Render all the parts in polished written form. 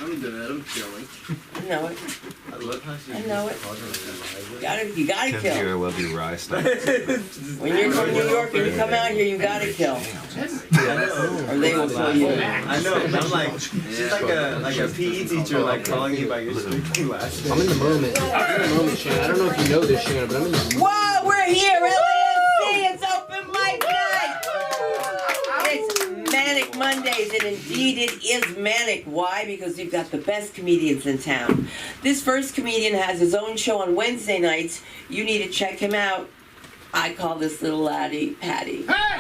I'm good. I'm chilling. I know it. I love how she. I know it. You gotta kill. I love you, Rice. When you're from New York and you come out here, you gotta kill. Or they will kill you. I know. I'm like, she's like a PE teacher, like calling you by your street last name. I'm in the moment. I'm in the moment, Shannon. I don't know if you know this, Shannon, but I'm in the moment. Whoa, we're here, LAFC. It's open mic night. It's Manic Mondays, and indeed it is manic. Why? Because we've got the best comedians in town. This first comedian has his own show on Wednesday nights. You need to check him out. I call this little laddie Patty. I'm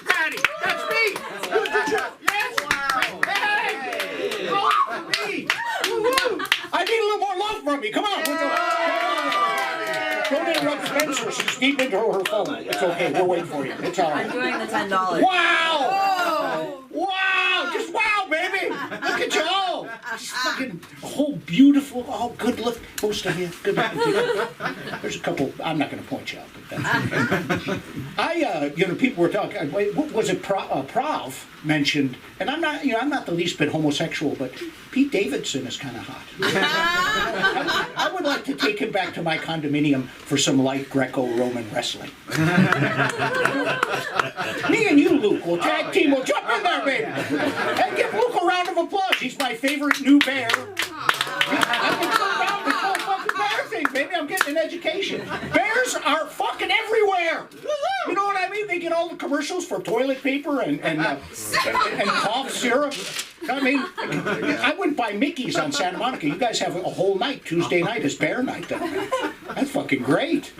Patty. That's me. Yes. Hey. Vote for me. Woo-hoo. I need a little more love from me. Come on. Don't interrupt Spencer. She's deep into her phone. It's okay. We'll wait for you. It's all right. I'm doing the $10. Wow. Oh. Wow. Just wow, baby. Look at you all. Just fucking whole beautiful, all good look. Most of you, good looking people. There's a couple. I'm not going to point you out, but that's. People were talking. What was it? Prav mentioned, and I'm not the least bit homosexual, but Pete Davidson is kind of hot. I would like to take him back to my condominium for some light Greco-Roman wrestling. Me and you, Luke, will tag team. We'll jump in there, baby. And give Luke a round of applause. He's my favorite new bear. I've been so down this whole fucking bear thing, baby. I'm getting an education. Bears are fucking everywhere. You know what I mean? They get all the commercials for toilet paper and cough syrup. I mean, I went by Mickey's on Santa Monica. You guys have a whole night. Tuesday night is bear night down there. That's fucking great.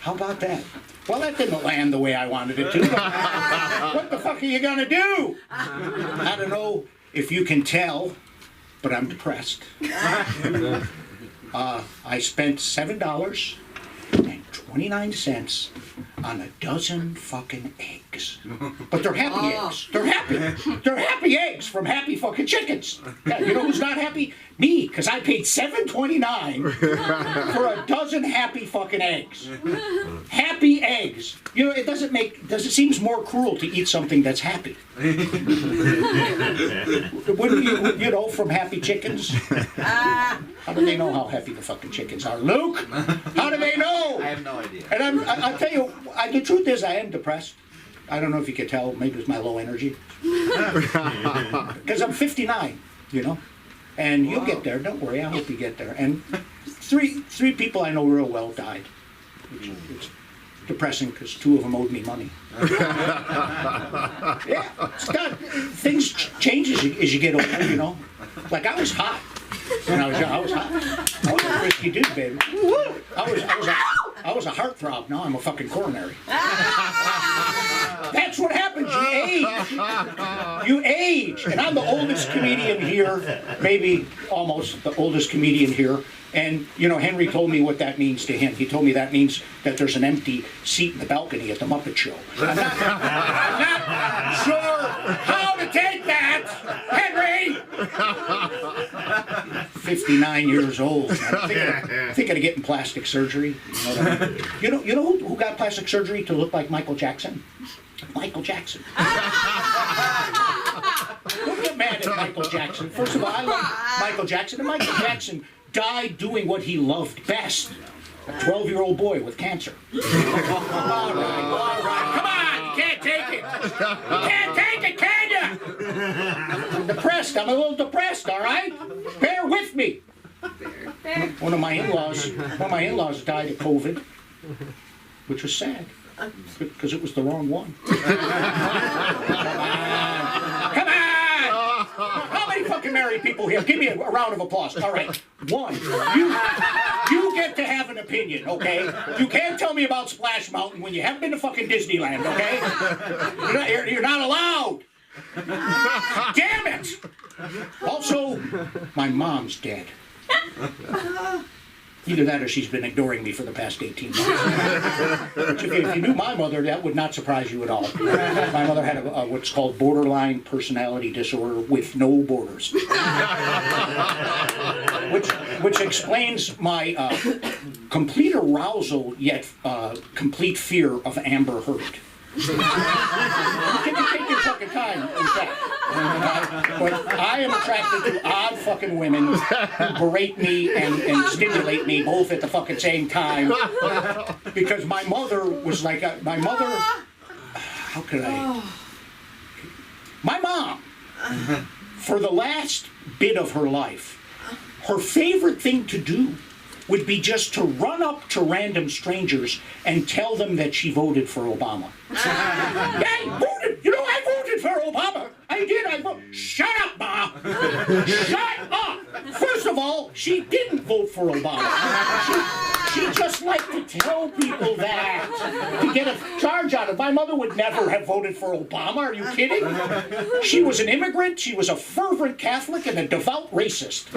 How about that? Well, that didn't land the way I wanted it to. What the fuck are you gonna do? I don't know if you can tell, but I'm depressed. I spent $7.29 on a dozen fucking eggs. But they're happy eggs. They're happy. They're happy eggs from happy fucking chickens. Yeah, you know who's not happy? Me, because I paid $7.29 for a dozen happy fucking eggs. Happy eggs. You know, it seems more cruel to eat something that's happy. Wouldn't you, from happy chickens? How do they know how happy the fucking chickens are? Luke, how do they know? I have no idea. And I'll tell you, the truth is I am depressed. I don't know if you could tell, maybe it's my low energy. Because I'm 59, and you'll get there, don't worry, I hope you get there. And three people I know real well died. It's depressing because two of them owed me money. Yeah, things change as you get older, Like I was hot. When I was young, I was hot. I was a risky dude, baby. I was a heartthrob. Now I'm a fucking coronary. That's what happens. You age. You age. And I'm the oldest comedian here, maybe almost the oldest comedian here. And, Henry told me what that means to him. He told me that means that there's an empty seat in the balcony at the Muppet Show. I'm not sure how to take that, Henry! 59 years old. I'm thinking of getting plastic surgery. You know who got plastic surgery to look like Michael Jackson? Michael Jackson. Don't get mad at Michael Jackson. First of all, I love Michael Jackson. And Michael Jackson died doing what he loved best. A 12-year-old boy with cancer. All right. Come on. You can't take it. You can't take it, can you? I'm depressed. I'm a little depressed, all right? Bear with me. One of my in-laws died of COVID, which was sad. Because it was the wrong one. Come on! How many fucking married people here? Give me a round of applause. All right. One. You get to have an opinion, okay? You can't tell me about Splash Mountain when you haven't been to fucking Disneyland, okay? You're not allowed. Damn it! Also, my mom's dead. Either that or she's been ignoring me for the past 18 months. If you knew my mother, that would not surprise you at all. My mother had what's called borderline personality disorder with no borders. Which explains my complete arousal yet complete fear of Amber Heard. Can you take But I am attracted to odd fucking women who berate me and stimulate me both at the fucking same time. Because my mother was like, how could I? My mom, for the last bit of her life, her favorite thing to do would be just to run up to random strangers and tell them that she voted for Obama. I voted, I voted for Obama. I did, I voted. Shut up, Ma. Shut up. First of all, she didn't vote for Obama. She just liked to tell people that to get a charge out of it. My mother would never have voted for Obama. Are you kidding? She was an immigrant. She was a fervent Catholic and a devout racist.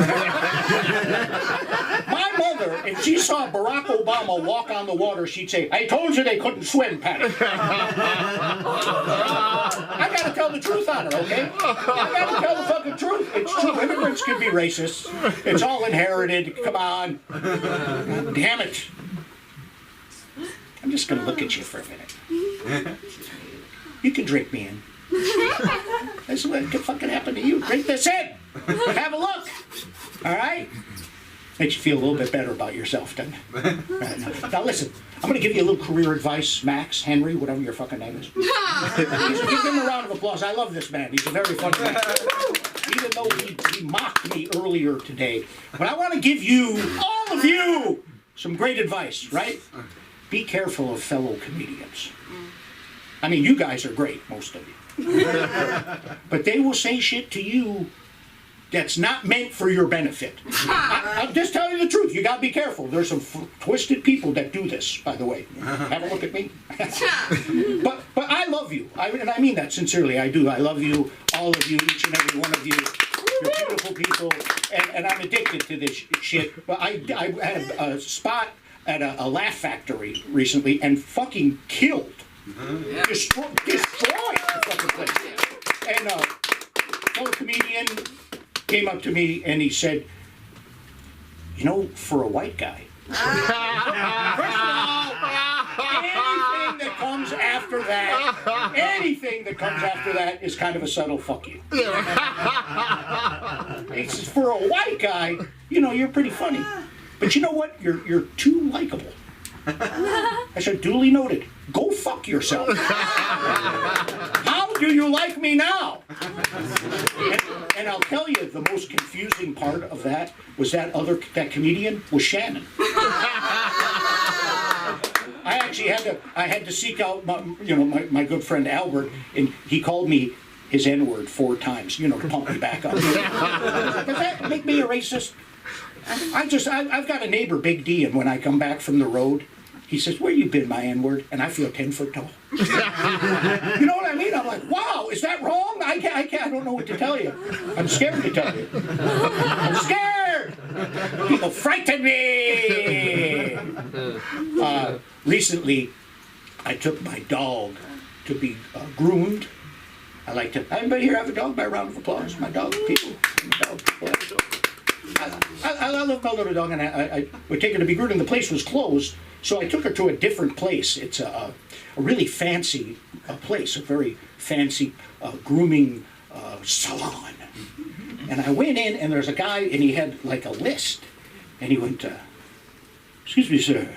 My mother, if she saw Barack Obama walk on the water, she'd say, I told you they couldn't swim, Patty. I gotta tell the truth on her, okay? I gotta tell the fucking truth. It's true. Immigrants can be racist. It's all inherited. Come on. God damn it. I'm just gonna look at you for a minute. You can drink me in. That's what could fucking happen to you. Drink this in. Have a look. All right? Makes you feel a little bit better about yourself, doesn't it? Right, now listen, I'm going to give you a little career advice, Max, Henry, whatever your fucking name is. Give him a round of applause. I love this man. He's a very funny man. Even though he mocked me earlier today. But I want to give you, all of you, some great advice, right? Be careful of fellow comedians. I mean, you guys are great, most of you. But they will say shit to you that's not meant for your benefit. I'll just tell you the truth. You gotta be careful. There's some twisted people that do this, by the way. Have a look at me. But I love you. And I mean that sincerely. I do. I love you, all of you, each and every one of you. You're beautiful people. And I'm addicted to this shit. But I had a spot at a Laugh Factory recently and fucking killed. Destroyed the fucking place. And a fellow comedian came up to me and he said, for a white guy. First of all, anything that comes after that is kind of a subtle fuck you. He says, for a white guy, you're pretty funny. But you know what? You're too likable. I said, duly noted. Go fuck yourself. How do you like me now? And I'll tell you, the most confusing part of that was that comedian was Shannon. I had to seek out my good friend Albert, and he called me his N-word 4 times, to pump me back up. Does that make me a racist? I've got a neighbor, Big D, and when I come back from the road, he says, where you been, my N-word? And I feel 10 foot tall. You know what I mean? I'm like, wow, is that wrong? I don't know what to tell you. I'm scared to tell you. I'm scared! People frighten me! Recently, I took my dog to be groomed. Anybody here have a dog? By a round of applause. My dog, people. I love my little dog, and I would take her to be groomed, and the place was closed, so I took her to a different place. It's a really fancy place, a very fancy grooming salon. And I went in, and there's a guy, and he had like a list, and he went, excuse me, sir,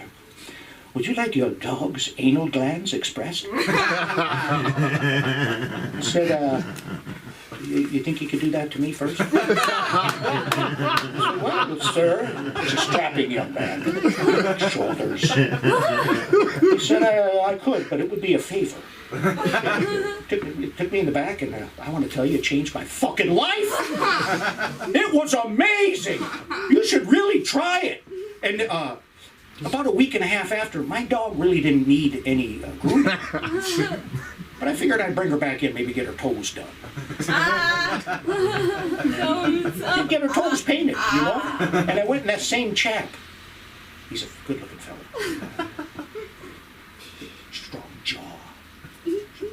would you like your dog's anal glands expressed? I said, you think you could do that to me first? Well, sir, he's a strapping young man. Shoulders. He said, I could, but it would be a favor. Took me in the back, and I want to tell you, it changed my fucking life. It was amazing. You should really try it. And about a week and a half after, my dog really didn't need any grooming. But I figured I'd bring her back in, maybe get her toes done. Get her toes painted, And I went in that same chap. He's a good-looking fellow. Strong jaw,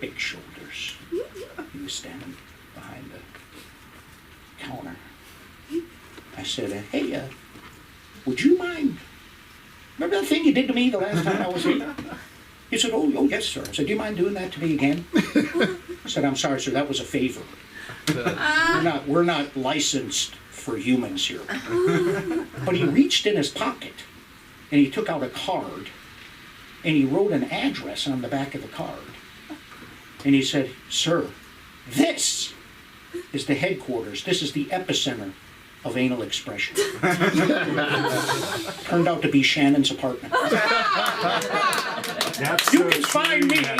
big shoulders. He was standing behind the counter. I said, hey, would you mind? Remember that thing you did to me the last time I was here? He said, oh, yes, sir. I said, do you mind doing that to me again? I said, I'm sorry, sir, that was a favor. We're not licensed for humans here. But he reached in his pocket and he took out a card and he wrote an address on the back of the card. And he said, "Sir, this is the headquarters. This is the epicenter of anal expression." Turned out to be Shannon's apartment. That's You can find me. No. Oh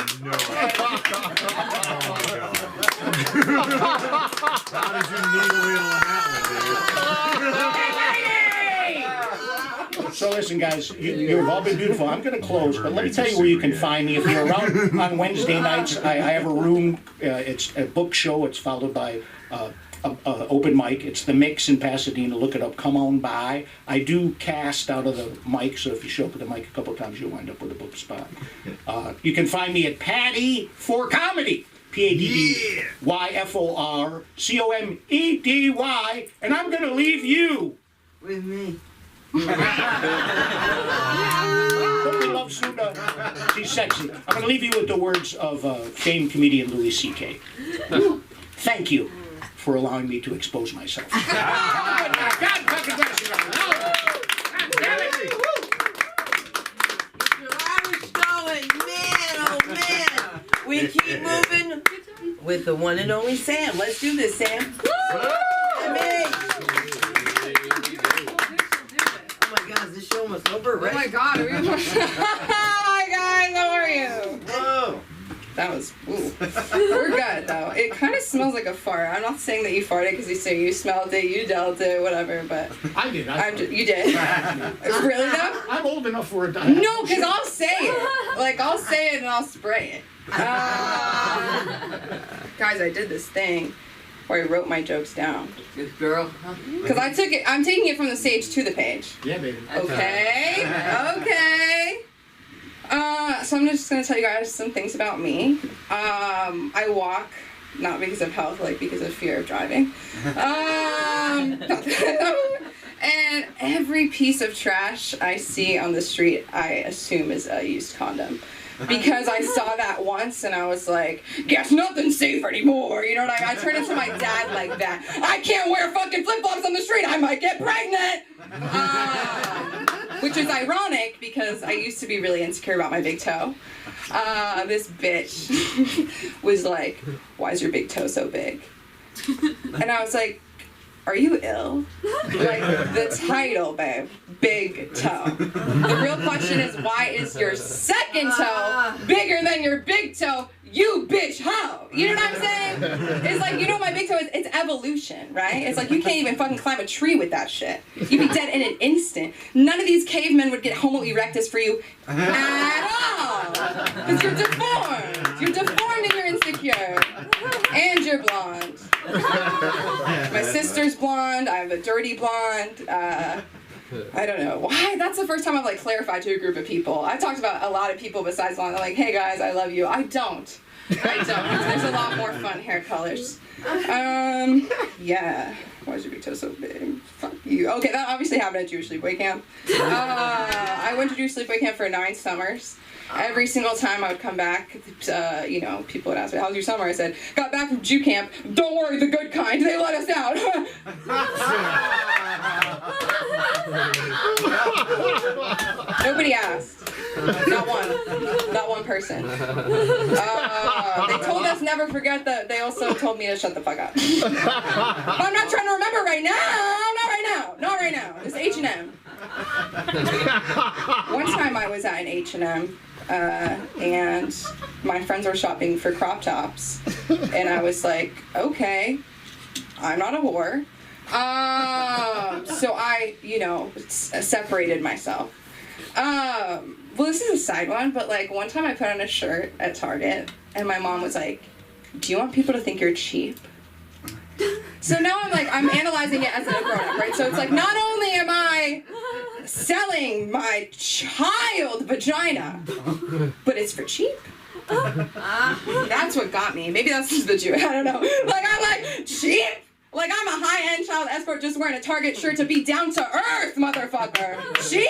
How did you needle wheel on that one, dude? So listen, guys, you've all been beautiful. I'm going to close, but let me tell you where you can find me. If you're around on Wednesday nights, I have a room. It's a book show. It's followed by open mic. It's the Mix in Pasadena. Look it up. Come on by. I do cast out of the mic, so if you show up with the mic a couple times, you'll wind up with a book spot. You can find me at Paddy for Comedy. PADDYFORCOMEDY. And I'm going to leave you With me. Don't we love Suna? She's sexy. I'm going to leave you with the words of famed comedian Louis C.K. Thank you for allowing me to expose myself. God fucking bless you. God damn it. I was going, man, oh man. We keep moving with the one and only Sam. Let's do this, Sam. Sammy. Oh my God, is this show almost over, right? Oh my God, are we Hi guys, how are you? Whoa. That was, ooh. We're good though. It kind of smells like a fart. I'm not saying that you farted because you say you smelled it, you dealt it, whatever, but. I did. You did? Really though? I'm old enough for it. No, because I'll say it. Like, I'll say it and I'll spray it. Guys, I did this thing where I wrote my jokes down. Good girl. Because I'm taking it from the stage to the page. Yeah, baby. Okay. So I'm just gonna tell you guys some things about me. I walk, not because of health, like because of fear of driving. And every piece of trash I see on the street, I assume is a used condom. Because I saw that once and I was like, guess nothing's safe anymore. You know what I turned into my dad like that. I can't wear fucking flip-flops on the street. I might get pregnant. Which is ironic because I used to be really insecure about my big toe. This bitch was like, why is your big toe so big? And I was like, are you ill? Like, the title, babe. Big toe. The real question is, why is your second toe bigger than your big toe? You bitch hoe. You know what I'm saying? It's like, you know what my big toe is? It's evolution, right? It's like, you can't even fucking climb a tree with that shit. You'd be dead in an instant. None of these cavemen would get Homo erectus for you at all. Because you're deformed. You're deformed and you're insecure. And you're blonde. My sister's blonde. I have a dirty blonde. I don't know why. That's the first time I've like clarified to a group of people. I've talked about a lot of people besides blonde. I'm like, hey guys, I love you. I don't. There's a lot more fun hair colors. Yeah. Why is your big toe so big? Fuck you. Okay, that obviously happened at Jewish Sleepaway Camp. I went to Jewish Sleepaway Camp for 9 summers. Every single time I would come back, people would ask me, how's your summer? I said, got back from Jew camp. Don't worry, the good kind. They let us out. Nobody asked. Not one person. They told us never forget that. They also told me to shut the fuck up. But I'm not trying to remember right now. Not right now. It's H&M. One time I was at an H&M. And my friends were shopping for crop tops, and I was like, okay, I'm not a whore. So I, separated myself. Well, this is a side one, but like one time I put on a shirt at Target, and my mom was like, do you want people to think you're cheap? So now I'm analyzing it as a grown-up, right? So it's like, not only am I selling my child vagina, but it's for cheap. That's what got me. Maybe that's just the Jew. I don't know. Like, I'm like, cheap? Like, I'm a high-end child escort just wearing a Target shirt to be down to earth, motherfucker. Cheap?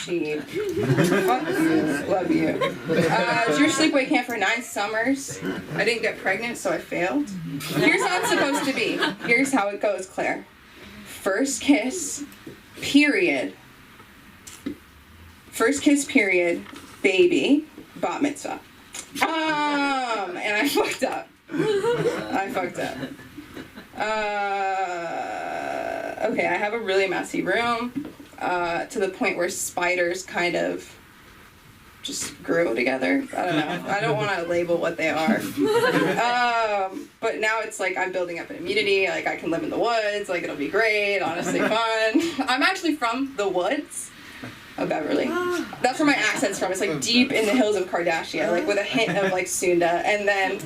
cheap. Fuck you. Love you. Jewish sleepaway camp for 9 summers. I didn't get pregnant, so I failed. Here's how it's supposed to be. Here's how it goes, Claire. First kiss, period. First kiss, period. Baby, bat mitzvah. And I fucked up. Okay, I have a really messy room, to the point where spiders kind of just grew together. I don't know. I don't want to label what they are. But now it's like I'm building up an immunity. Like I can live in the woods. Like it'll be great. Honestly, fun. I'm actually from the woods of Beverly. That's where my accent's from. It's like deep in the hills of Kardashian, like with a hint of like Sunda. And then,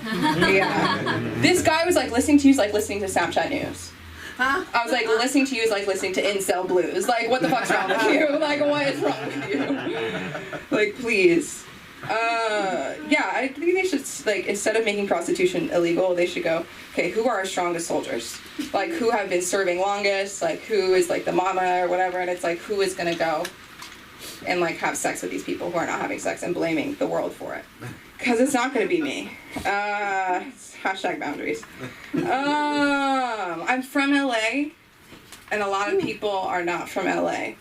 yeah. This guy was like listening to you is like listening to Snapchat news. I was like, listening to you is like listening to Incel Blues. Like, what the fuck's wrong with you? Like, what is wrong with you? Like, please. Yeah, I think they should, like, instead of making prostitution illegal, they should go, okay, who are our strongest soldiers? Like, who have been serving longest? Like, who is, like, the mama or whatever? And it's like, who is gonna go and, like, have sex with these people who are not having sex and blaming the world for it? Because it's not gonna be me. Hashtag boundaries. I'm from LA, and a lot of people are not from LA.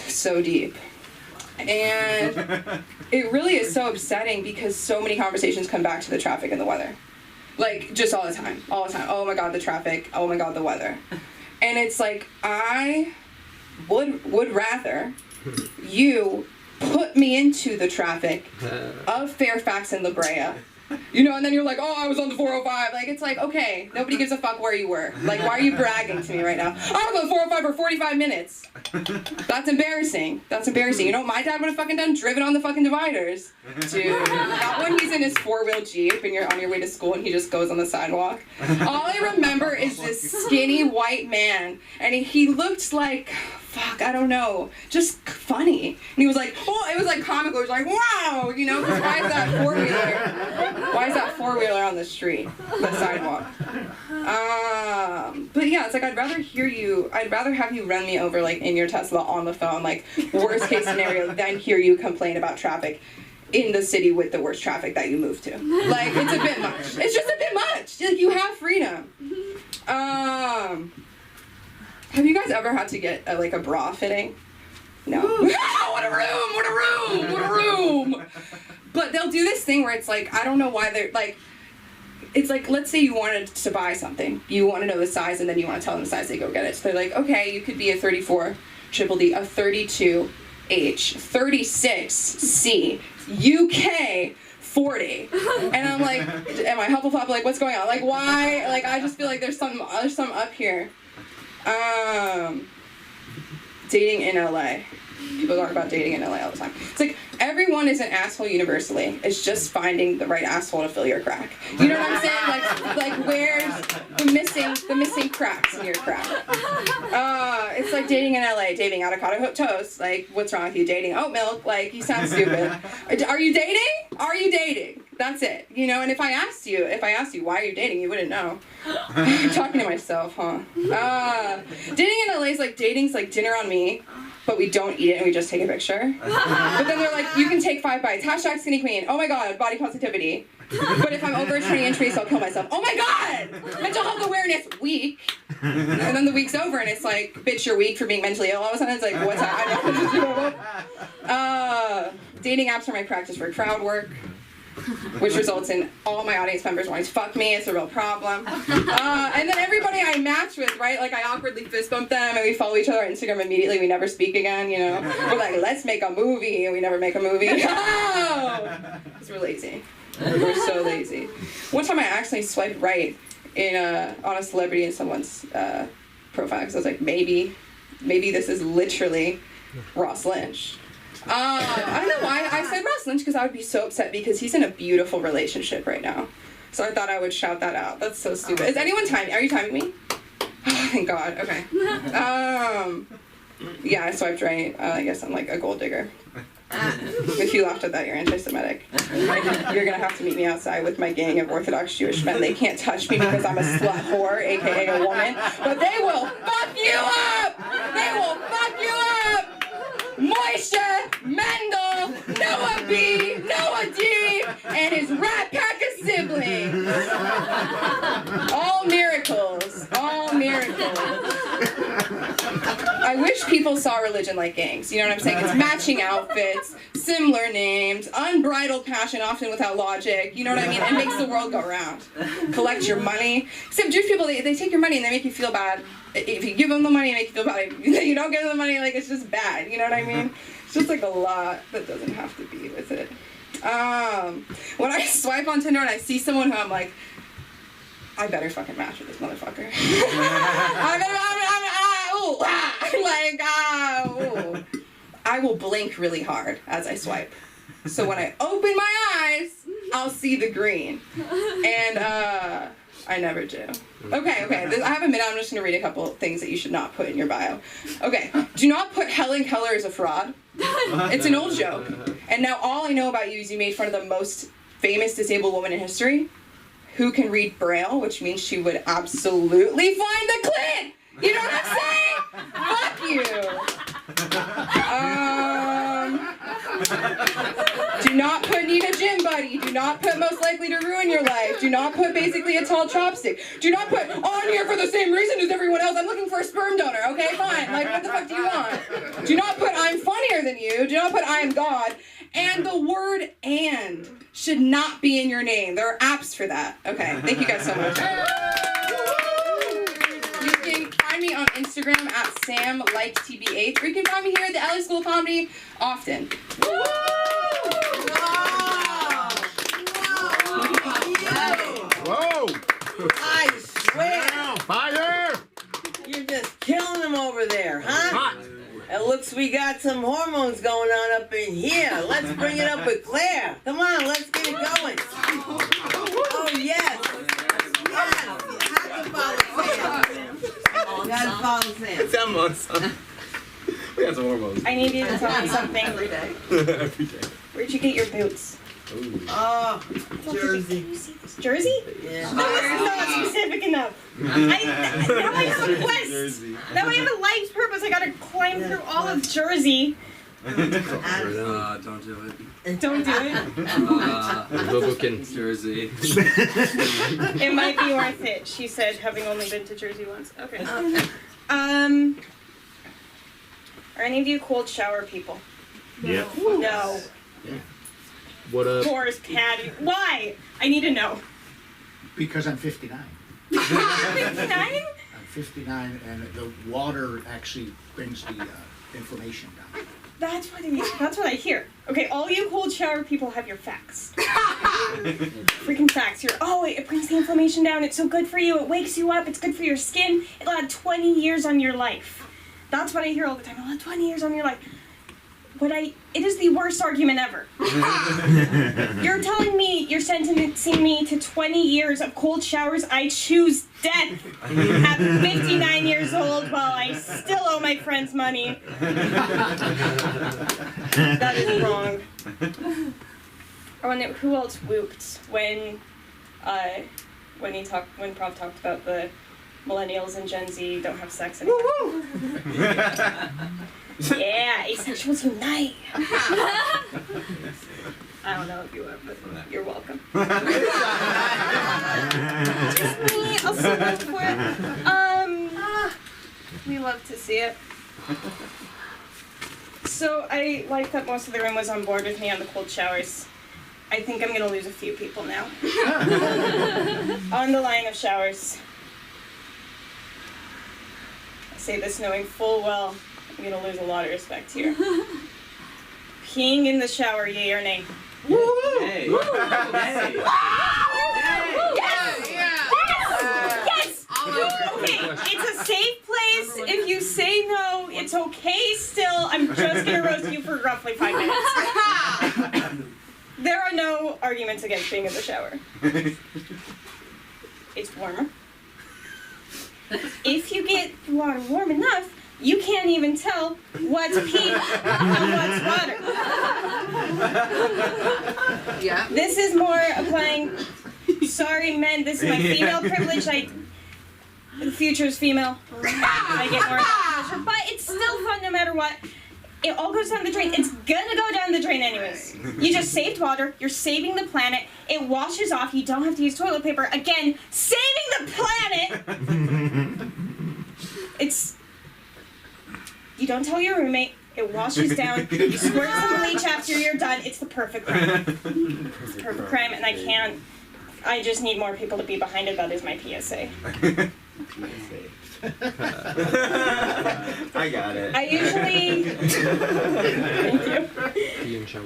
So deep. And it really is so upsetting because so many conversations come back to the traffic and the weather. Like, just all the time. Oh my god, the traffic. Oh my god, the weather. And it's like, I would rather you put me into the traffic of Fairfax and La Brea. You know, and then you're like, oh, I was on the 405. Like, it's like, okay, nobody gives a fuck where you were. Like, why are you bragging to me right now? I was on the 405 for 45 minutes. That's embarrassing. You know what my dad would have fucking done? Driven on the fucking dividers. Dude. Not when he's in his 4-wheel Jeep and you're on your way to school and he just goes on the sidewalk. All I remember is this skinny white man. And he looked like, fuck, I don't know, just funny. And he was like, oh, it was like comical. It was like, wow, you know, because why is that four-wheeler on the street, the sidewalk? But yeah, it's like I'd rather have you run me over like in your Tesla on the phone, like worst case scenario, than hear you complain about traffic in the city with the worst traffic that you moved to. Like, it's a bit much. It's just a bit much. Like, you have freedom. Have you guys ever had to get like a bra fitting? No. What a room! But they'll do this thing where it's like, I don't know why they're like, it's like, let's say you wanted to buy something. You want to know the size and then you want to tell them the size, they go get it. So they're like, okay, you could be a 34 triple D, a 32 H, 36 C, UK 40. And I'm like, am I Hufflepuff? Like, what's going on? Like, why? Like, I just feel like there's some up here. Dating in LA. People talk about dating in LA all the time. It's like, everyone is an asshole universally. It's just finding the right asshole to fill your crack. You know what I'm saying? Like where's the missing cracks in your crack? It's like dating in LA, dating avocado toast. Like, what's wrong with you? Dating oat milk? Like, you sound stupid. Are you dating? Are you dating? That's it. You know, and if I asked you why are you dating, you wouldn't know. I'm talking to myself, huh? Dating in LA is like, dating's like dinner on me, but we don't eat it and we just take a picture. But then they're like, you can take 5 bites. Hashtag skinny queen. Oh my god, body positivity. But if I'm over a 20-inch waist, I'll kill myself. Oh my god! Mental health awareness week. And then the week's over and it's like, bitch, you're weak for being mentally ill. All of a sudden it's like, what's that? Dating apps are my practice for crowd work, which results in all my audience members wanting to fuck me. It's a real problem. And then everybody I match with, right? Like, I awkwardly fist bump them and we follow each other on Instagram immediately. We never speak again, you know? We're like, let's make a movie, and we never make a movie. Oh! Because we're lazy. We're so lazy. One time I actually swiped right on a celebrity in someone's profile because I was like, maybe this is literally Ross Lynch. I don't know why I said Ross Lynch, because I would be so upset because he's in a beautiful relationship right now. So I thought I would shout that out. That's so stupid. Is anyone timing? Are you timing me? Oh, thank God. Okay. Yeah, I swiped right. I guess I'm like a gold digger. If you laughed at that, you're anti-Semitic. You're gonna have to meet me outside with my gang of Orthodox Jewish men. They can't touch me because I'm a slut whore, aka a woman. But they will fuck you up! They will fuck you up! and his rat pack of siblings. All miracles. All miracles. I wish people saw religion like gangs. You know what I'm saying? It's matching outfits, similar names, unbridled passion, often without logic. You know what I mean? It makes the world go round. Collect your money. Except Jewish people, they take your money and they make you feel bad. If you give them the money, they make you feel bad. If you don't give them the money, like, it's just bad. You know what I mean? It's just like a lot that doesn't have to be with it. When I swipe on Tinder and I see someone who I'm like, I better fucking match with this motherfucker. I will blink really hard as I swipe. So when I open my eyes, I'll see the green. And I never do. Okay. I have a minute. I'm just going to read a couple things that you should not put in your bio. Okay. Do not put Helen Keller as a fraud. It's an old joke. And now all I know about you is you made fun of the most famous disabled woman in history who can read Braille, which means she would absolutely find the clit. You know what I'm saying? Fuck you. Do not put need a gym buddy. Do not put most likely to ruin your life. Do not put basically a tall chopstick. Do not put on here for the same reason as everyone else. I'm looking for a sperm donor. Okay, fine. Like, what the fuck do you want? Do not put I'm funnier than you. Do not put I am God. And the word and should not be in your name. There are apps for that. Okay, thank you guys so much. You can find me on Instagram at SamLikeTBH, or you can find me here at the LA School of Comedy often. Whoa! I swear, Fire! you're just killing them over there, huh? Hot! It looks we got some hormones going on up in here. Let's bring it up with Claire. Come on, let's get it going. Oh, yes. Yes. You have to follow Sam. You gotta follow Sam. Some. We got some hormones. I need you to tell me something. Every day. Where'd you get your boots? Ooh. Oh, Jersey. Jersey? Yeah. That was not specific enough. Now I have a quest. Jersey. Now I have a life's purpose. I gotta climb through all of Jersey. Don't do it. Don't do it. Hoboken. Jersey. It might be worth it, she said, having only been to Jersey once. Okay. Are any of you cold shower people? Yep. No. What up? Poor Patty. Why? I need to know. Because I'm 59. 59? I'm 59, and the water actually brings the inflammation down. That's what I hear. Okay, all you cold shower people have your facts. Freaking facts. It brings the inflammation down. It's so good for you. It wakes you up. It's good for your skin. It'll add 20 years on your life. That's what I hear all the time. It'll add 20 years on your life. It is the worst argument ever. You're telling me you're sentencing me to 20 years of cold showers. I choose death at 59 years old while I still owe my friends money. That is wrong. I wonder who else whooped when Prof talked about the millennials and Gen Z don't have sex anymore. Yeah, asexuals unite. I don't know if you are, but you're welcome. Just me, I'll sit up for it. We love to see it. So I like that most of the room was on board with me on the cold showers. I think I'm gonna lose a few people now. On the line of showers. I say this knowing full well I'm gonna lose a lot of respect here. Peeing in the shower, yay or nay? Woo! Hey. Yes! Yes! Okay, it's a safe place. If you say no, it's okay still. I'm just gonna roast you for roughly 5 minutes. There are no arguments against being in the shower. It's warmer. If you get the water warm enough, you can't even tell what's pee and what's water. Yeah. This is more applying, sorry men, this is my female privilege. The future is female. I get more pleasure, but it's still fun no matter what. it all goes down the drain. It's gonna go down the drain anyways. You just saved water. You're saving the planet. It washes off. You don't have to use toilet paper. Again, saving the planet. It's... You don't tell your roommate. It washes down. You squirt some bleach after you're done. It's the perfect crime. It's the perfect crime, and I just need more people to be behind it. That is my PSA. I got it. I usually...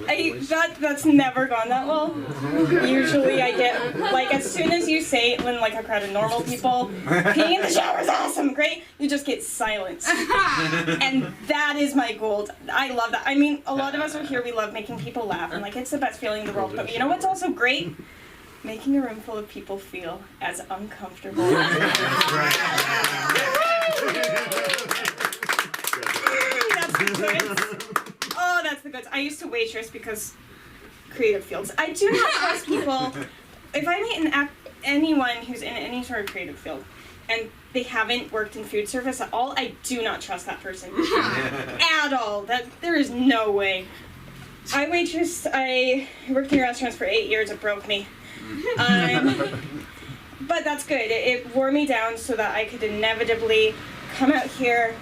Thank you. That's never gone that well. Usually I get, like, as soon as you say it, when, like, a crowd of normal people, peeing in the shower is awesome, great, you just get silence. And that is my gold. I love that. I mean, a lot of us are here, we love making people laugh, and, like, it's the best feeling in the world. But you know what's also great? Making a room full of people feel as uncomfortable as That's the goods. Oh, that's the goods. I used to waitress because creative fields. I do not trust people. If I meet anyone who's in any sort of creative field and they haven't worked in food service at all, I do not trust that person at all. There is no way. I worked in restaurants for 8 years. It broke me. But that's good. It wore me down so that I could inevitably come out here,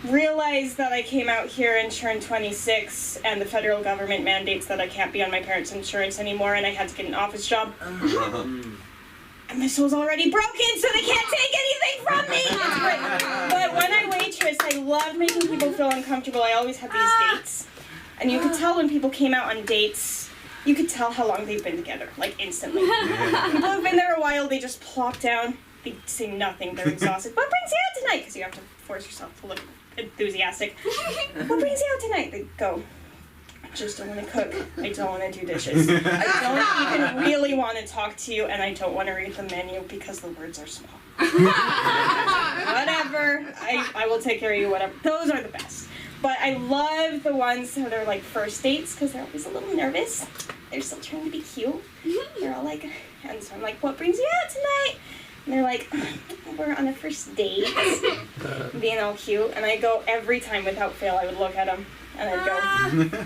realize that I came out here and turned 26, and the federal government mandates that I can't be on my parents' insurance anymore, and I had to get an office job. And my soul's already broken, so they can't take anything from me! It's great. But when I waitress, I love making people feel uncomfortable. I always had these dates. And you could tell when people came out on dates, you could tell how long they've been together, like instantly. People who've been there a while, they just plop down, they say nothing, they're exhausted. What brings you out tonight? Because you have to force yourself to look enthusiastic. What brings you out tonight? They go, I just don't want to cook, I don't want to do dishes. I don't even really want to talk to you, and I don't want to read the menu because the words are small. Whatever, I will take care of you, whatever. Those are the best. But I love the ones that are like first dates because they're always a little nervous. They're still trying to be cute. They're all like, and so I'm like, what brings you out tonight? And they're like, we're on a first date, being all cute. And I go every time without fail, I would look at them and I'd go,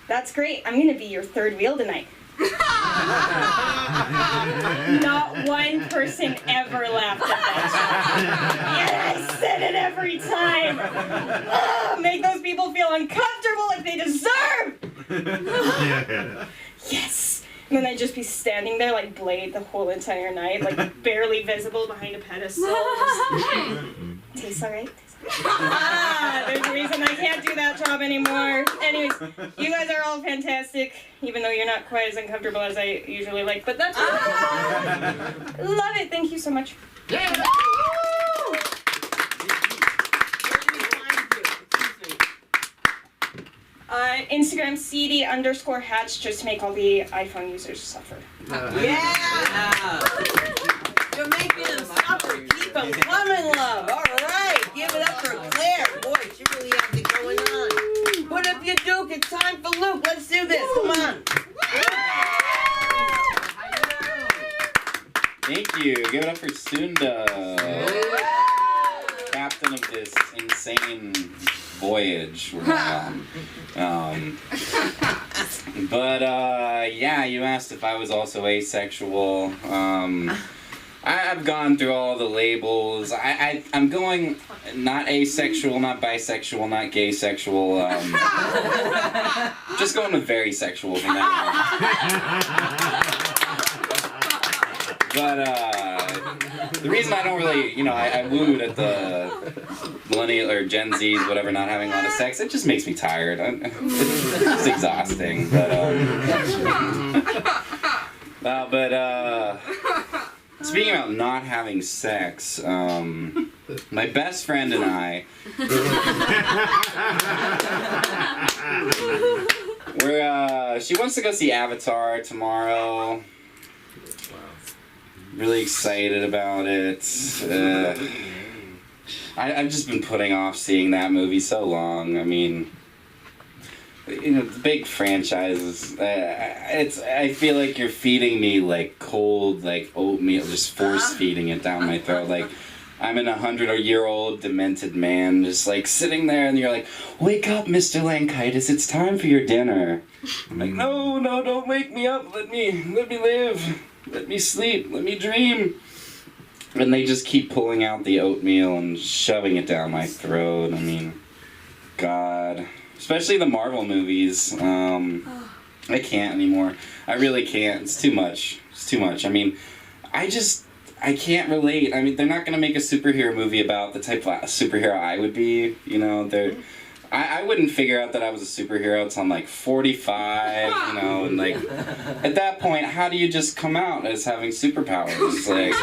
that's great. I'm going to be your third wheel tonight. Not one person ever laughed at that. And I said it every time. Make those people feel uncomfortable like they deserve. Yes. And then I'd just be standing there like Blade the whole entire night, like barely visible behind a pedestal. Tastes alright. There's a reason I can't do that job anymore. Anyways, you guys are all fantastic, even though you're not quite as uncomfortable as I usually like, but that's love it. Thank you so much. Yeah. Instagram CD_hatch just to make all the iPhone users suffer. Yeah! You're making them suffer. Keep them coming, love. All right. Give it up for Claire. Boy, she really has it going on. Put up your Duke. It's time for Luke. Let's do this. Come on. Thank you. Give it up for Sunda. Captain of this insane voyage we're on. Yeah, you asked if I was also asexual. I've gone through all the labels. I'm going not asexual, not bisexual, not gay sexual. Just going with very sexual from now on. But the reason I don't really, I wooed at the millennial or Gen Zs, whatever, not having a lot of sex, it just makes me tired. It's exhausting. But speaking about not having sex, my best friend and I, she wants to go see Avatar tomorrow. Really excited about it. I've just been putting off seeing that movie so long. I mean, the big franchises. I feel like you're feeding me like cold, like oatmeal, just force feeding it down my throat. Like, I'm an 100-year-old demented man just like sitting there, and you're like, wake up, Mr. Lankitis, it's time for your dinner. I'm like, no, don't wake me up, let me live, let me sleep, let me dream. And they just keep pulling out the oatmeal and shoving it down my throat. I mean, God. Especially the Marvel movies. I can't anymore. I really can't. It's too much. I mean, I can't relate. I mean, they're not going to make a superhero movie about the type of superhero I would be. You know, I wouldn't figure out that I was a superhero until I'm like 45, you know, and like, at that point, how do you just come out as having superpowers? Like,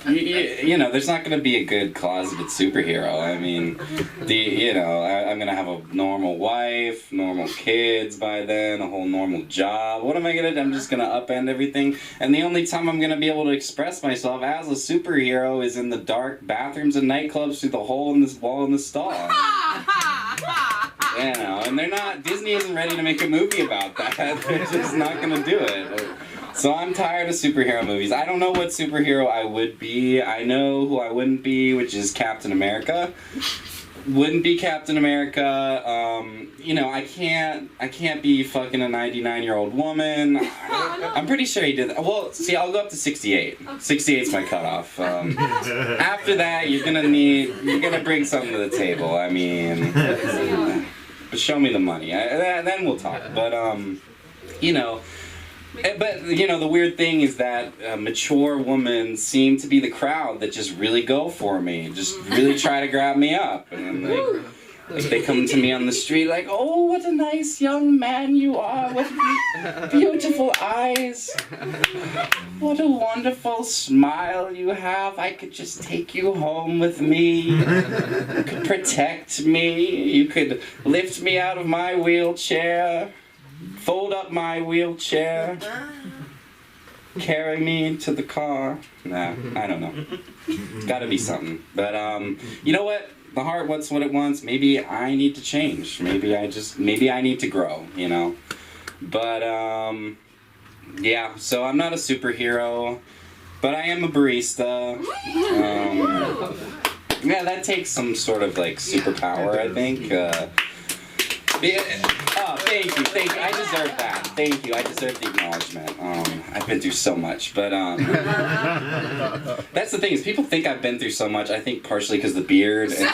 you know, there's not going to be a good closeted superhero. I mean, I'm going to have a normal wife, normal kids by then, a whole normal job. What am I going to do? I'm just going to upend everything. And the only time I'm going to be able to express myself as a superhero is in the dark bathrooms and nightclubs through the hole in this wall in the stall. You know, and Disney isn't ready to make a movie about that. They're just not going to do it. So I'm tired of superhero movies. I don't know what superhero I would be. I know who I wouldn't be, which is Captain America. Wouldn't be Captain America. You know, I can't be fucking a 99-year-old woman. I'm pretty sure he did that. Well, see, I'll go up to 68. 68's my cutoff. After that, you're gonna bring something to the table. I mean, but show me the money. Then we'll talk. But you know. But, you know, the weird thing is that mature women seem to be the crowd that just really go for me, just really try to grab me up. And like they come to me on the street like, oh, what a nice young man you are, what beautiful eyes, what a wonderful smile you have, I could just take you home with me, you could protect me, you could lift me out of my wheelchair. Fold up my wheelchair, carry me to the car. Nah, I don't know. It's gotta be something. But, you know what? The heart wants what it wants. Maybe I need to change. Maybe I need to grow, you know? But, yeah, so I'm not a superhero, but I am a barista. Yeah, that takes some sort of, like, superpower, I think. Oh, thank you. I deserve that. Thank you. I deserve the acknowledgement. I've been through so much, but that's the thing is people think I've been through so much. I think partially because the beard. And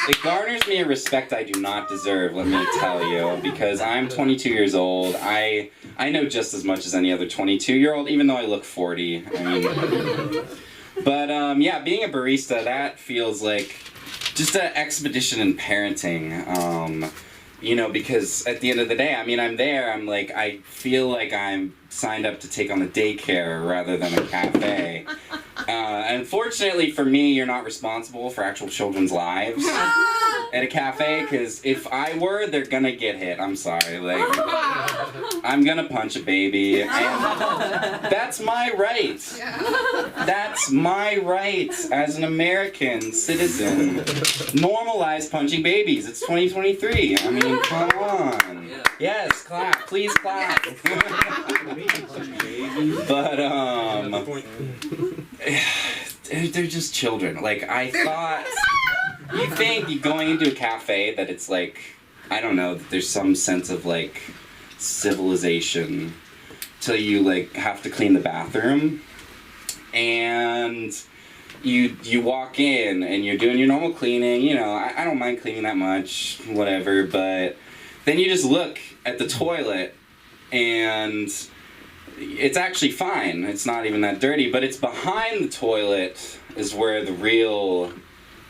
it garners me a respect I do not deserve. Let me tell you, because I'm 22 years old. I know just as much as any other 22-year-old, even though I look 40. I mean, but yeah, being a barista, that feels like. Just an expedition in parenting, you know, because at the end of the day, I mean, I'm there, I feel like I'm signed up to take on a daycare rather than a cafe. Unfortunately for me, you're not responsible for actual children's lives at a cafe, because if I were, they're gonna get hit. I'm sorry, like, I'm gonna punch a baby, and that's my right. That's my right as an American citizen. Normalize punching babies. It's 2023. I mean, come on. Yes, clap. Please clap. But, they're just children. Like, I thought, you think going into a cafe that it's like, I don't know, that there's some sense of like civilization till you like have to clean the bathroom, and you walk in and you're doing your normal cleaning, you know, I don't mind cleaning that much, whatever, but then you just look at the toilet and it's actually fine. It's not even that dirty, but it's behind the toilet is where the real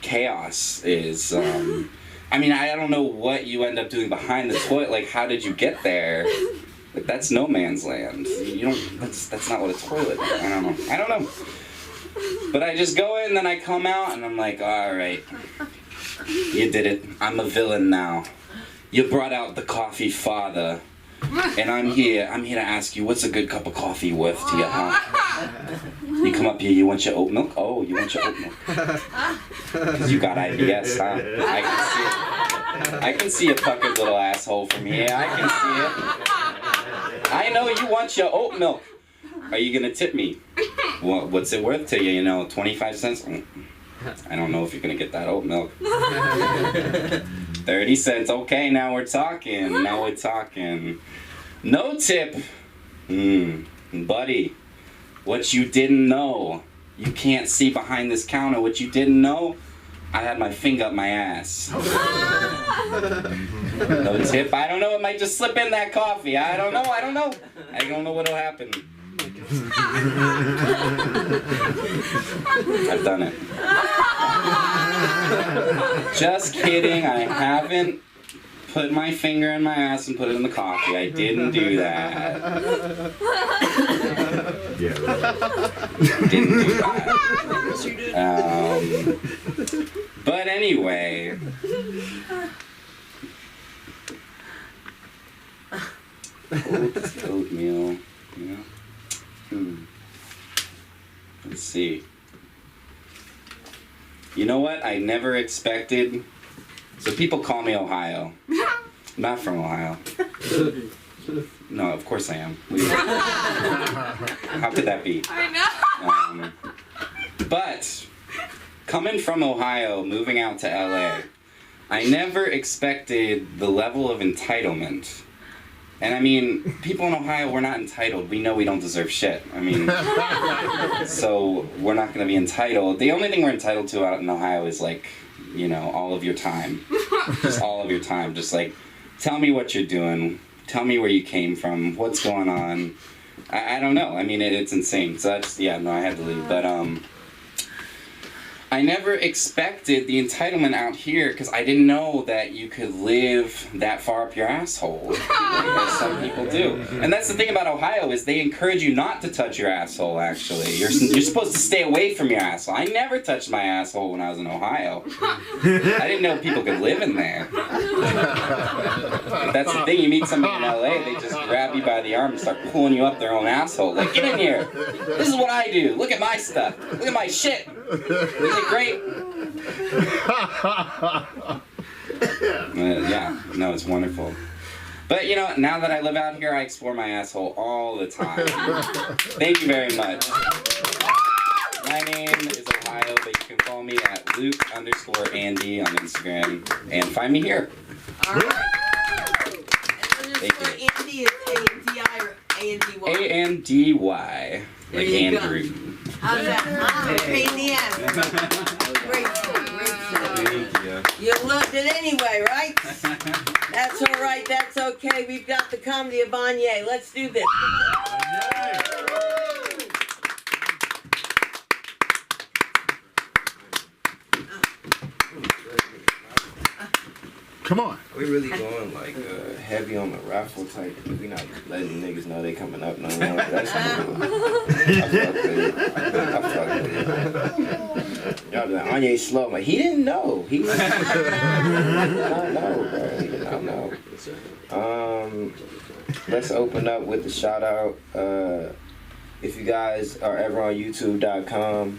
chaos is. I mean, I don't know what you end up doing behind the toilet. Like, how did you get there? Like, that's no man's land. You don't. That's not what a toilet is. I don't know. But I just go in, then I come out, and I'm like, all right, you did it. I'm a villain now. You brought out the coffee father. And I'm here to ask you, what's a good cup of coffee worth to you, huh? You come up here, you want your oat milk? Oh, you want your oat milk. Because you got IBS, huh? I can see a puckered little asshole from here. I can see it. I know you want your oat milk. Are you going to tip me? what's it worth to you? You know, 25 cents? I don't know if you're gonna get that oat milk. 30 cents. Okay, now we're talking. No tip. Buddy, what you didn't know. You can't see behind this counter. What you didn't know, I had my finger up my ass. No tip. I don't know. It might just slip in that coffee. I don't know. I don't know what'll happen. I've done it. Just kidding. I haven't put my finger in my ass and put it in the coffee. I didn't do that. Yeah, right. Didn't do that. But anyway. Oatmeal. Yeah. Let's see. You know what? I never expected. So people call me Ohio. I'm not from Ohio. No, of course I am. How could that be? I know. But coming from Ohio, moving out to LA, I never expected the level of entitlement. And I mean, people in Ohio, we're not entitled. We know we don't deserve shit. I mean, so we're not going to be entitled. The only thing we're entitled to out in Ohio is like, you know, all of your time. Just all of your time. Just like, tell me what you're doing. Tell me where you came from. What's going on? I don't know. I mean, it's insane. So that's, yeah, no, I had to leave. But, I never expected the entitlement out here because I didn't know that you could live that far up your asshole, as some people do. And that's the thing about Ohio is they encourage you not to touch your asshole, actually. You're supposed to stay away from your asshole. I never touched my asshole when I was in Ohio. I didn't know people could live in there. But that's the thing, you meet somebody in LA, they just grab you by the arm and start pulling you up their own asshole. Like, get in here. This is what I do. Look at my stuff. Look at my shit. Isn't it great? Yeah, no, it's wonderful. But you know, now that I live out here, I explore my asshole all the time. Thank you very much. My name is Ohio, but you can follow me at Luke_Andy on Instagram and find me here. All right. Underscore Andy is A-N-D-I or A-N-D-Y? A-N-D-Y. Like There you go. Andrew. How's that? Pain in the ass. Great show, great show. Thank you. You loved it anyway, right? That's all right, that's okay. We've got the comedy of Anye. Let's do this. Come on. We really going like heavy on the raffle type. We not letting niggas know they coming up no more. That's cool. I fuck with it. Y'all be like, Anye slow. I'm like, he didn't know. He did not know, bro. He did not know. Let's open up with the shout out. If you guys are ever on YouTube.com,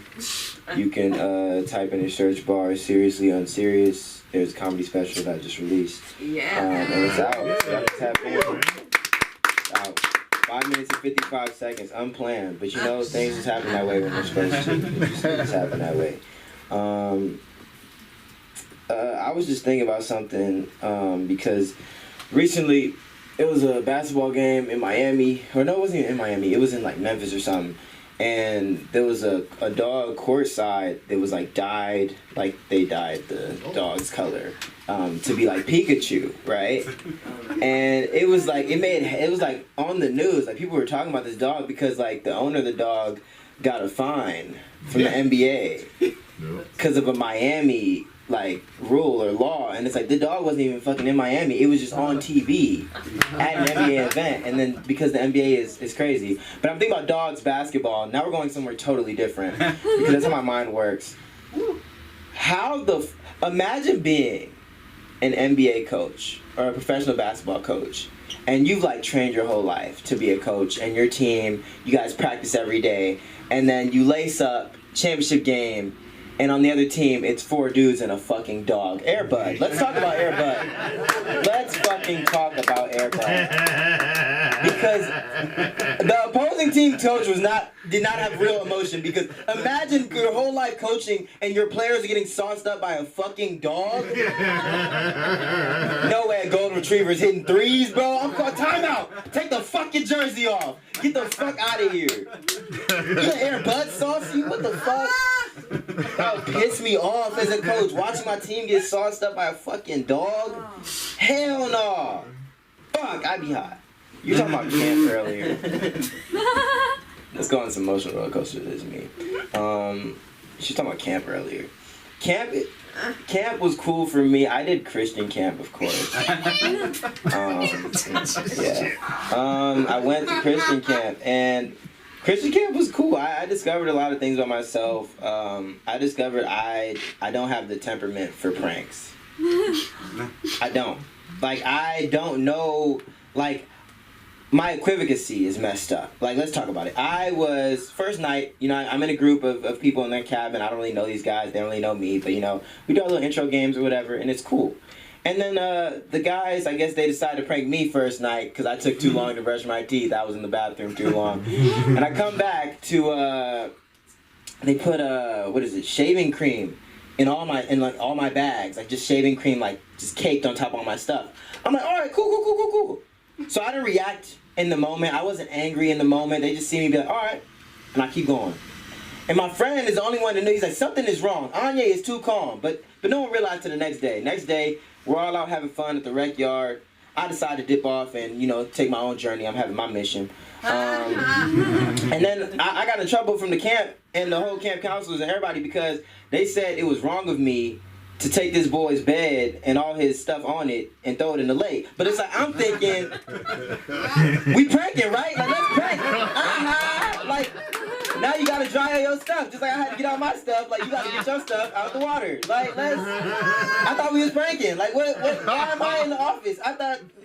you can type in the search bar Seriously Unserious. There's a comedy special that I just released. Yeah. And it's out. You gotta tap in. Out. 5 minutes and 55 seconds. Unplanned. But you know, things just happen that way when they're supposed to. Things happen that way. I was just thinking about something because recently it was a basketball game in Miami. Or no, it wasn't even in Miami. It was in like Memphis or something. And there was a dog courtside that was like dyed, like they dyed the dog's color to be like Pikachu, right? And it was like, it was like on the news, like people were talking about this dog because like the owner of the dog got a fine from the NBA because of a Miami like rule or law, and it's like the dog wasn't even fucking in Miami. It was just on TV at an NBA event, and then because the NBA is crazy. But I'm thinking about dogs basketball. Now we're going somewhere totally different because that's how my mind works. How imagine being an NBA coach or a professional basketball coach, and you've like trained your whole life to be a coach, and your team, you guys practice every day, and then you lace up championship game. And on the other team, it's 4 dudes and a fucking dog. Air Bud. Let's talk about Air Bud. Let's fucking talk about Air Bud. because the opposing team coach did not have real emotion. Because imagine your whole life coaching and your players are getting sauced up by a fucking dog. No way, golden retrievers hitting threes, bro. I'm calling timeout. Take the fucking jersey off. Get the fuck out of here. Your hair butt saucy? What the fuck? That would piss me off as a coach. Watching my team get sauced up by a fucking dog? Hell no. Fuck, I'd be hot. You were talking about camp earlier. Let's go on some emotional roller coaster. This is me. She was talking about camp earlier. Camp was cool for me. I did Christian camp, of course. Yeah. I went to Christian camp, and Christian camp was cool. I discovered a lot of things about myself. I discovered I don't have the temperament for pranks. I don't. Like, I don't know, like, my equivacy is messed up. Like, let's talk about it. I was, first night, you know, I'm in a group of people in their cabin. I don't really know these guys. They don't really know me. But, you know, we do our little intro games or whatever, and it's cool. And then the guys, I guess they decided to prank me first night because I took too long to brush my teeth. I was in the bathroom too long. And I come back to, they put, shaving cream in all my bags. Like, just shaving cream, like, just caked on top of all my stuff. I'm like, all right, cool. So I didn't react in the moment. I wasn't angry in the moment. They just see me be like, all right. And I keep going. And my friend is the only one to know. He's like, something is wrong. Anya is too calm. But no one realized till the next day. Next day, we're all out having fun at the rec yard. I decided to dip off and, you know, take my own journey. I'm having my mission. And then I got in trouble from the camp and the whole camp counselors and everybody because they said it was wrong of me to take this boy's bed and all his stuff on it and throw it in the lake. But it's like, I'm thinking, we pranking, right? Like, let's prank. Like, now you gotta dry out your stuff. Just like I had to get out my stuff, like, you gotta get your stuff out the water. Like, I thought we was pranking. Like, why am I in the office? I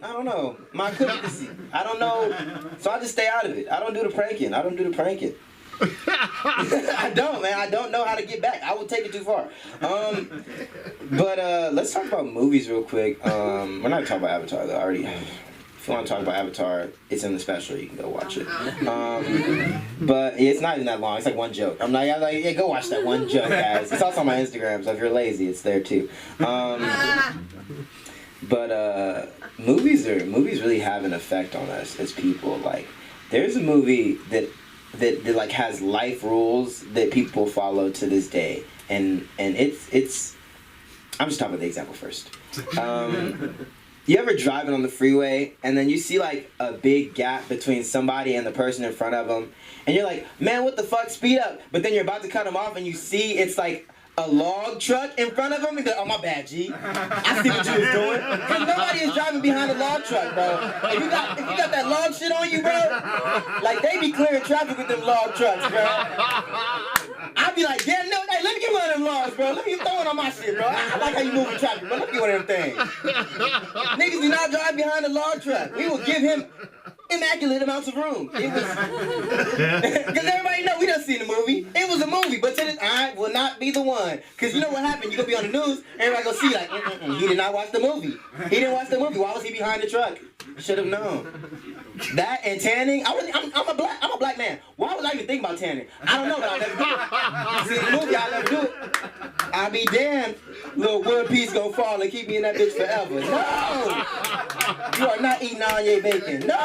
don't know. My equivacy. I don't know. So I just stay out of it. I don't do the pranking. I don't, man. I don't know how to get back. I will take it too far. But let's talk about movies real quick. We're not talking about Avatar, though. If you want to talk about Avatar, it's in the special. You can go watch it. But it's not even that long. It's like one joke. I'm like, yeah, go watch that one joke, guys. It's also on my Instagram, so if you're lazy, it's there too. But movies really have an effect on us as people. Like, there's a movie that like has life rules that people follow to this day, and it's I'm just talking about the example first. You ever driving on the freeway and then you see like a big gap between somebody and the person in front of them, and you're like, man, what the fuck, speed up, but then you're about to cut them off and you see it's like a log truck in front of them, and you're like, oh, my bad, G. I see what you was doing. Because nobody is driving behind a log truck, bro. If you got that log shit on you, bro, like, they be clearing traffic with them log trucks, bro. I be like, damn, no, hey, let me get one of them logs, bro. Let me throw it on my shit, bro. I like how you moving traffic, bro. Let me get one of them things. Niggas do not drive behind a log truck. We will give him immaculate amounts of room. It was, because everybody know we done seen the movie. It was a movie, but to this, I will not be the one. Because you know what happened? You gonna be on the news, everybody gonna see like, he did not watch the movie. He didn't watch the movie. Why was he behind the truck? Should have known. That and tanning. I'm a black man. Why was I even think about tanning? I don't know, but I'll never do it. I seen the movie, I'll never do it. I'll be damned. Little wood piece gonna fall and keep me in that bitch forever. No! You are not eating Anya bacon. No!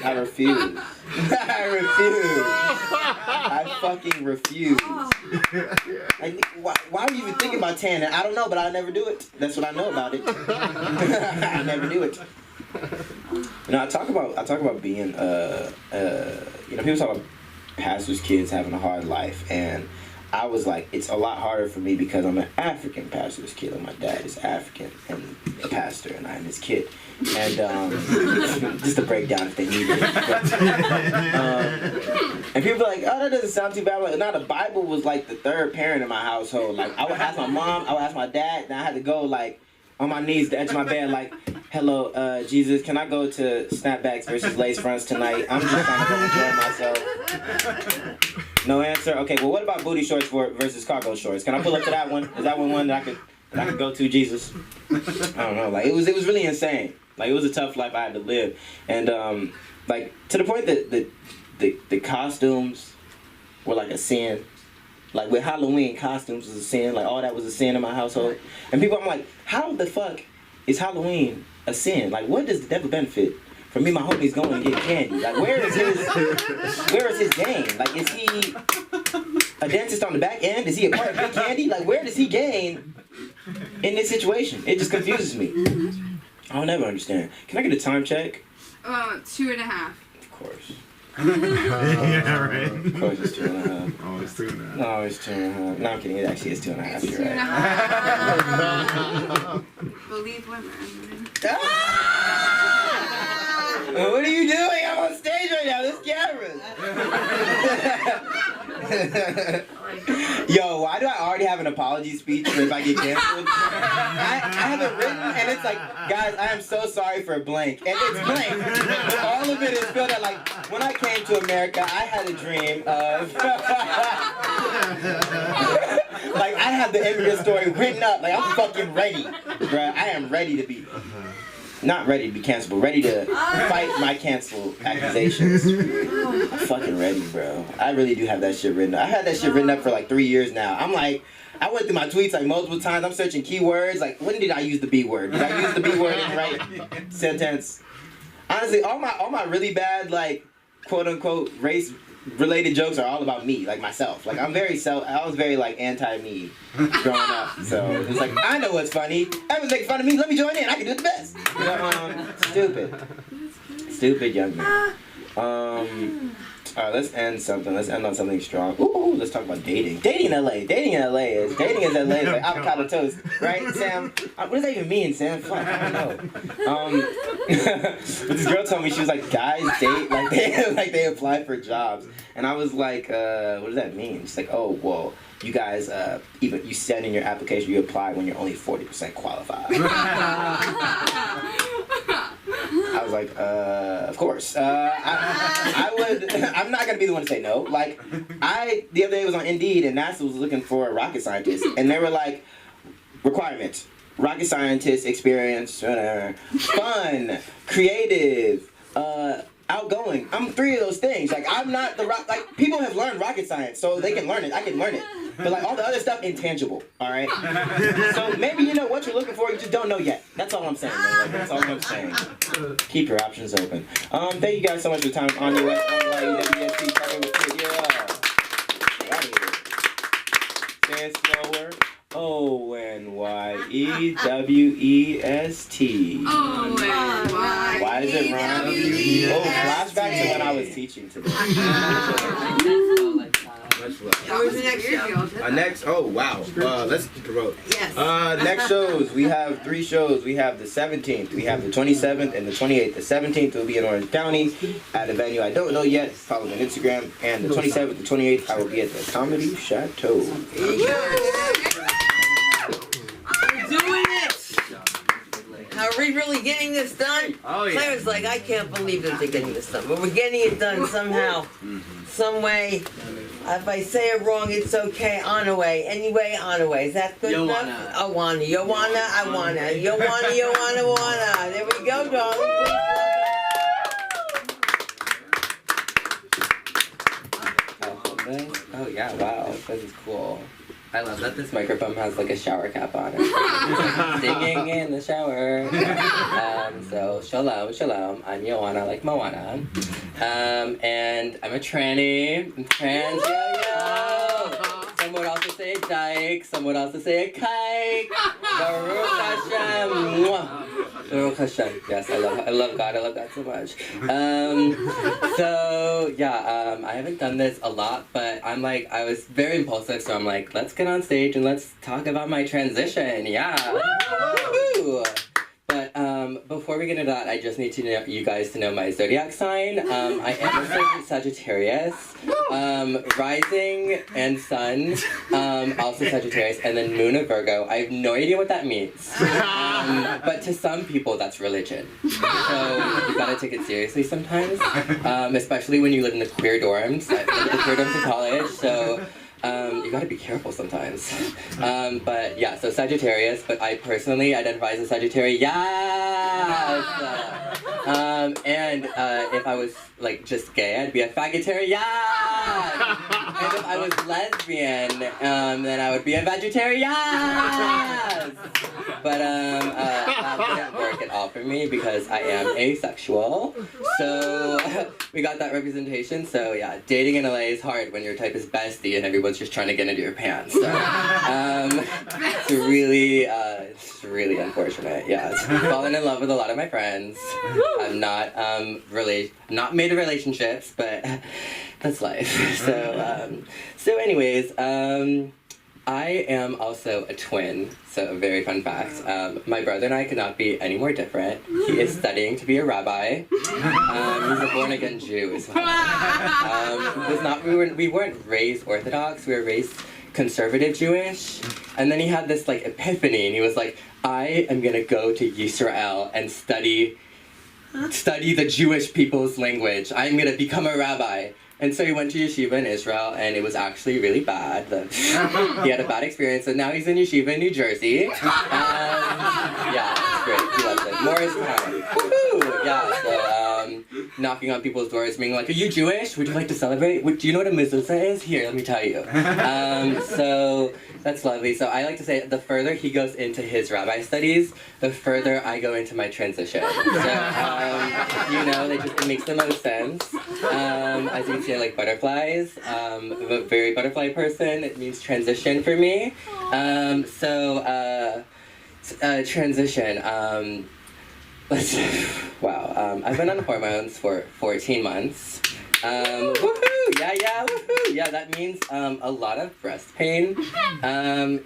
I refuse. I fucking refuse. Why are you even thinking about tanning? I don't know, but I'll never do it. That's what I know about it. I never do it. You know, I talk about being, you know, people talk about pastors' kids having a hard life, and I was like, it's a lot harder for me because I'm an African pastor's kid, and my dad is African and a pastor, and I'm his kid. And just to break down if they need it. And people are like, oh, that doesn't sound too bad. Like, no, the Bible was like the third parent in my household. Like, I would ask my mom, I would ask my dad, and I had to go like on my knees to the edge of my bed, like, hello, Jesus, can I go to snapbacks versus lace fronts tonight? I'm just trying to go enjoy myself. No answer? Okay, well, what about booty shorts versus cargo shorts? Can I pull up to that one? Is that one that I could go to, Jesus? I don't know. Like, it was really insane. Like, it was a tough life I had to live. And, like, to the point that the costumes were like a sin. Like, with Halloween, costumes was a sin. Like, all that was a sin in my household. And people, I'm like, how the fuck is Halloween a sin? Like, what does the devil benefit from me and my homies going and getting candy? Like, where is his gain? Like, is he a dentist on the back end? Is he a part of Big Candy? Like, where does he gain in this situation? It just confuses me. I'll never understand. Can I get a time check? 2.5. Of course. Yeah, right. Of course it's 2.5. Oh, it's 2.5. No, it's 2.5. No, I'm kidding. It actually is 2.5. You're right. 2.5. Believe women. What are you doing? I'm on stage right now. There's cameras. Yo, why do I already have an apology speech for if I get canceled? I have it written, and it's like, guys, I am so sorry for blank. And it's blank. All of it is filled out. Like, when I came to America, I had a dream of... like, I have the immigrant story written up. Like, I'm fucking ready. Bruh, I am ready to be... Not ready to be canceled, but ready to fight my cancel accusations. I'm fucking ready, bro. I really do have that shit written up. I had that shit written up for like 3 years now. I'm like, I went through my tweets like multiple times. I'm searching keywords. Like, when did I use the B word? Did I use the B word in the right sentence? Honestly, all my really bad, like, quote unquote race related jokes are all about me, like myself. Like, I was very like anti-me growing up. So it's like, I know what's funny. Everyone's making fun of me. Let me join in. I can do it the best. You know, stupid young man. All right, let's end something. Let's end on something strong. Ooh, let's talk about dating. Dating in LA. Dating in LA is like avocado toast, right, Sam? What does that even mean, Sam? Fuck, I don't know. But this girl told me, she was like, guys date like they apply for jobs, and I was like, what does that mean? She's like, oh, well, you guys, even you send in your application, you apply when you're only 40% qualified. I was like, of course. I'm not gonna be the one to say no. Like, the other day was on Indeed, and NASA was looking for a rocket scientist, and they were like, requirements: rocket scientist experience, fun, creative, outgoing. I'm 3 of those things. Like, I'm not like, people have learned rocket science, so they can learn it. I can learn it. But like, all the other stuff, intangible. All right. So maybe you know what you're looking for, you just don't know yet. That's all I'm saying, man. Like, that's all I'm saying. Keep your options open. Thank you guys so much for the time on your WSP talking with Kid. Right here. Say it slower. ONYEWEST. ONYEWEST. Why is it wrong? Oh, flashback to when I was teaching today. What was the next show? Next, oh wow. Let's promote. Yes. Next shows, we have 3 shows. We have the 17th, we have the 27th, and the 28th. The 17th will be in Orange County at a venue I don't know yet. Follow me on Instagram. And the 27th, the 28th, I will be at the Comedy Chateau. We're doing it! Are we really getting this done? Oh, yeah. Claire's like, I can't believe that they're getting this done. But we're getting it done somehow, some way. If I say it wrong, it's okay. On a way. Anyway, on a way. Is that good enough? I wanna. You wanna, I wanna. You wanna. There we go, darling. Oh yeah, wow, this is cool. I love that this microphone has like a shower cap on it. Singing in the shower. So shalom, I'm Joanna, like Moana. And I'm a tranny. I'm trans, yo. Some would also say a dyke. Some would also say a kike. Baruch Hashem. Baruch Hashem. Yes, I love God. I love God so much. So yeah, I haven't done this a lot, but I was very impulsive, so I'm like, let's get on stage and let's talk about my transition. Yeah. Woo! But before we get into that, I just need to know you guys to know my zodiac sign. I am a Sagittarius, rising and sun, also Sagittarius, and then moon of Virgo. I have no idea what that means. But to some people, that's religion. So you gotta take it seriously sometimes, especially when you live in the queer dorms. I live in the queer dorms in college, so. you gotta be careful sometimes. But yeah, so Sagittarius, but I personally identify as a Sagittarius. Yes! And if I was like just gay, I'd be a Faggitarian. Yes! And if I was lesbian, then I would be a vegetarian. Yes! But that didn't work at all for me because I am asexual. So we got that representation. So yeah, dating in LA is hard when your type is bestie and everyone's just trying to get into your pants. So it's really unfortunate. Yeah, I've fallen in love with a lot of my friends. I've not not made relationships, but that's life. So anyways, I am also a twin, so a very fun fact. My brother and I could not be any more different. He is studying to be a rabbi. He's a born-again Jew as well. We weren't raised Orthodox, we were raised conservative Jewish. And then he had this like epiphany, and he was like, I am gonna go to Yisrael and study the Jewish people's language. I'm gonna become a rabbi. And so he went to yeshiva in Israel, and it was actually really bad. He had a bad experience, and now he's in yeshiva in New Jersey. Yeah, it's great. He loves it. More is coming. Woohoo! Yeah, so knocking on people's doors, being like, are you Jewish? Would you like to celebrate? Do you know what a mezuzah is? Here, let me tell you. So that's lovely. So I like to say the further he goes into his rabbi studies, the further I go into my transition. So, it makes the most sense. As you can see, I like butterflies. I'm a very butterfly person. It means transition for me. Transition. Wow. I've been on hormones for 14 months. Woohoo! Yeah, woohoo! Yeah, that means a lot of breast pain.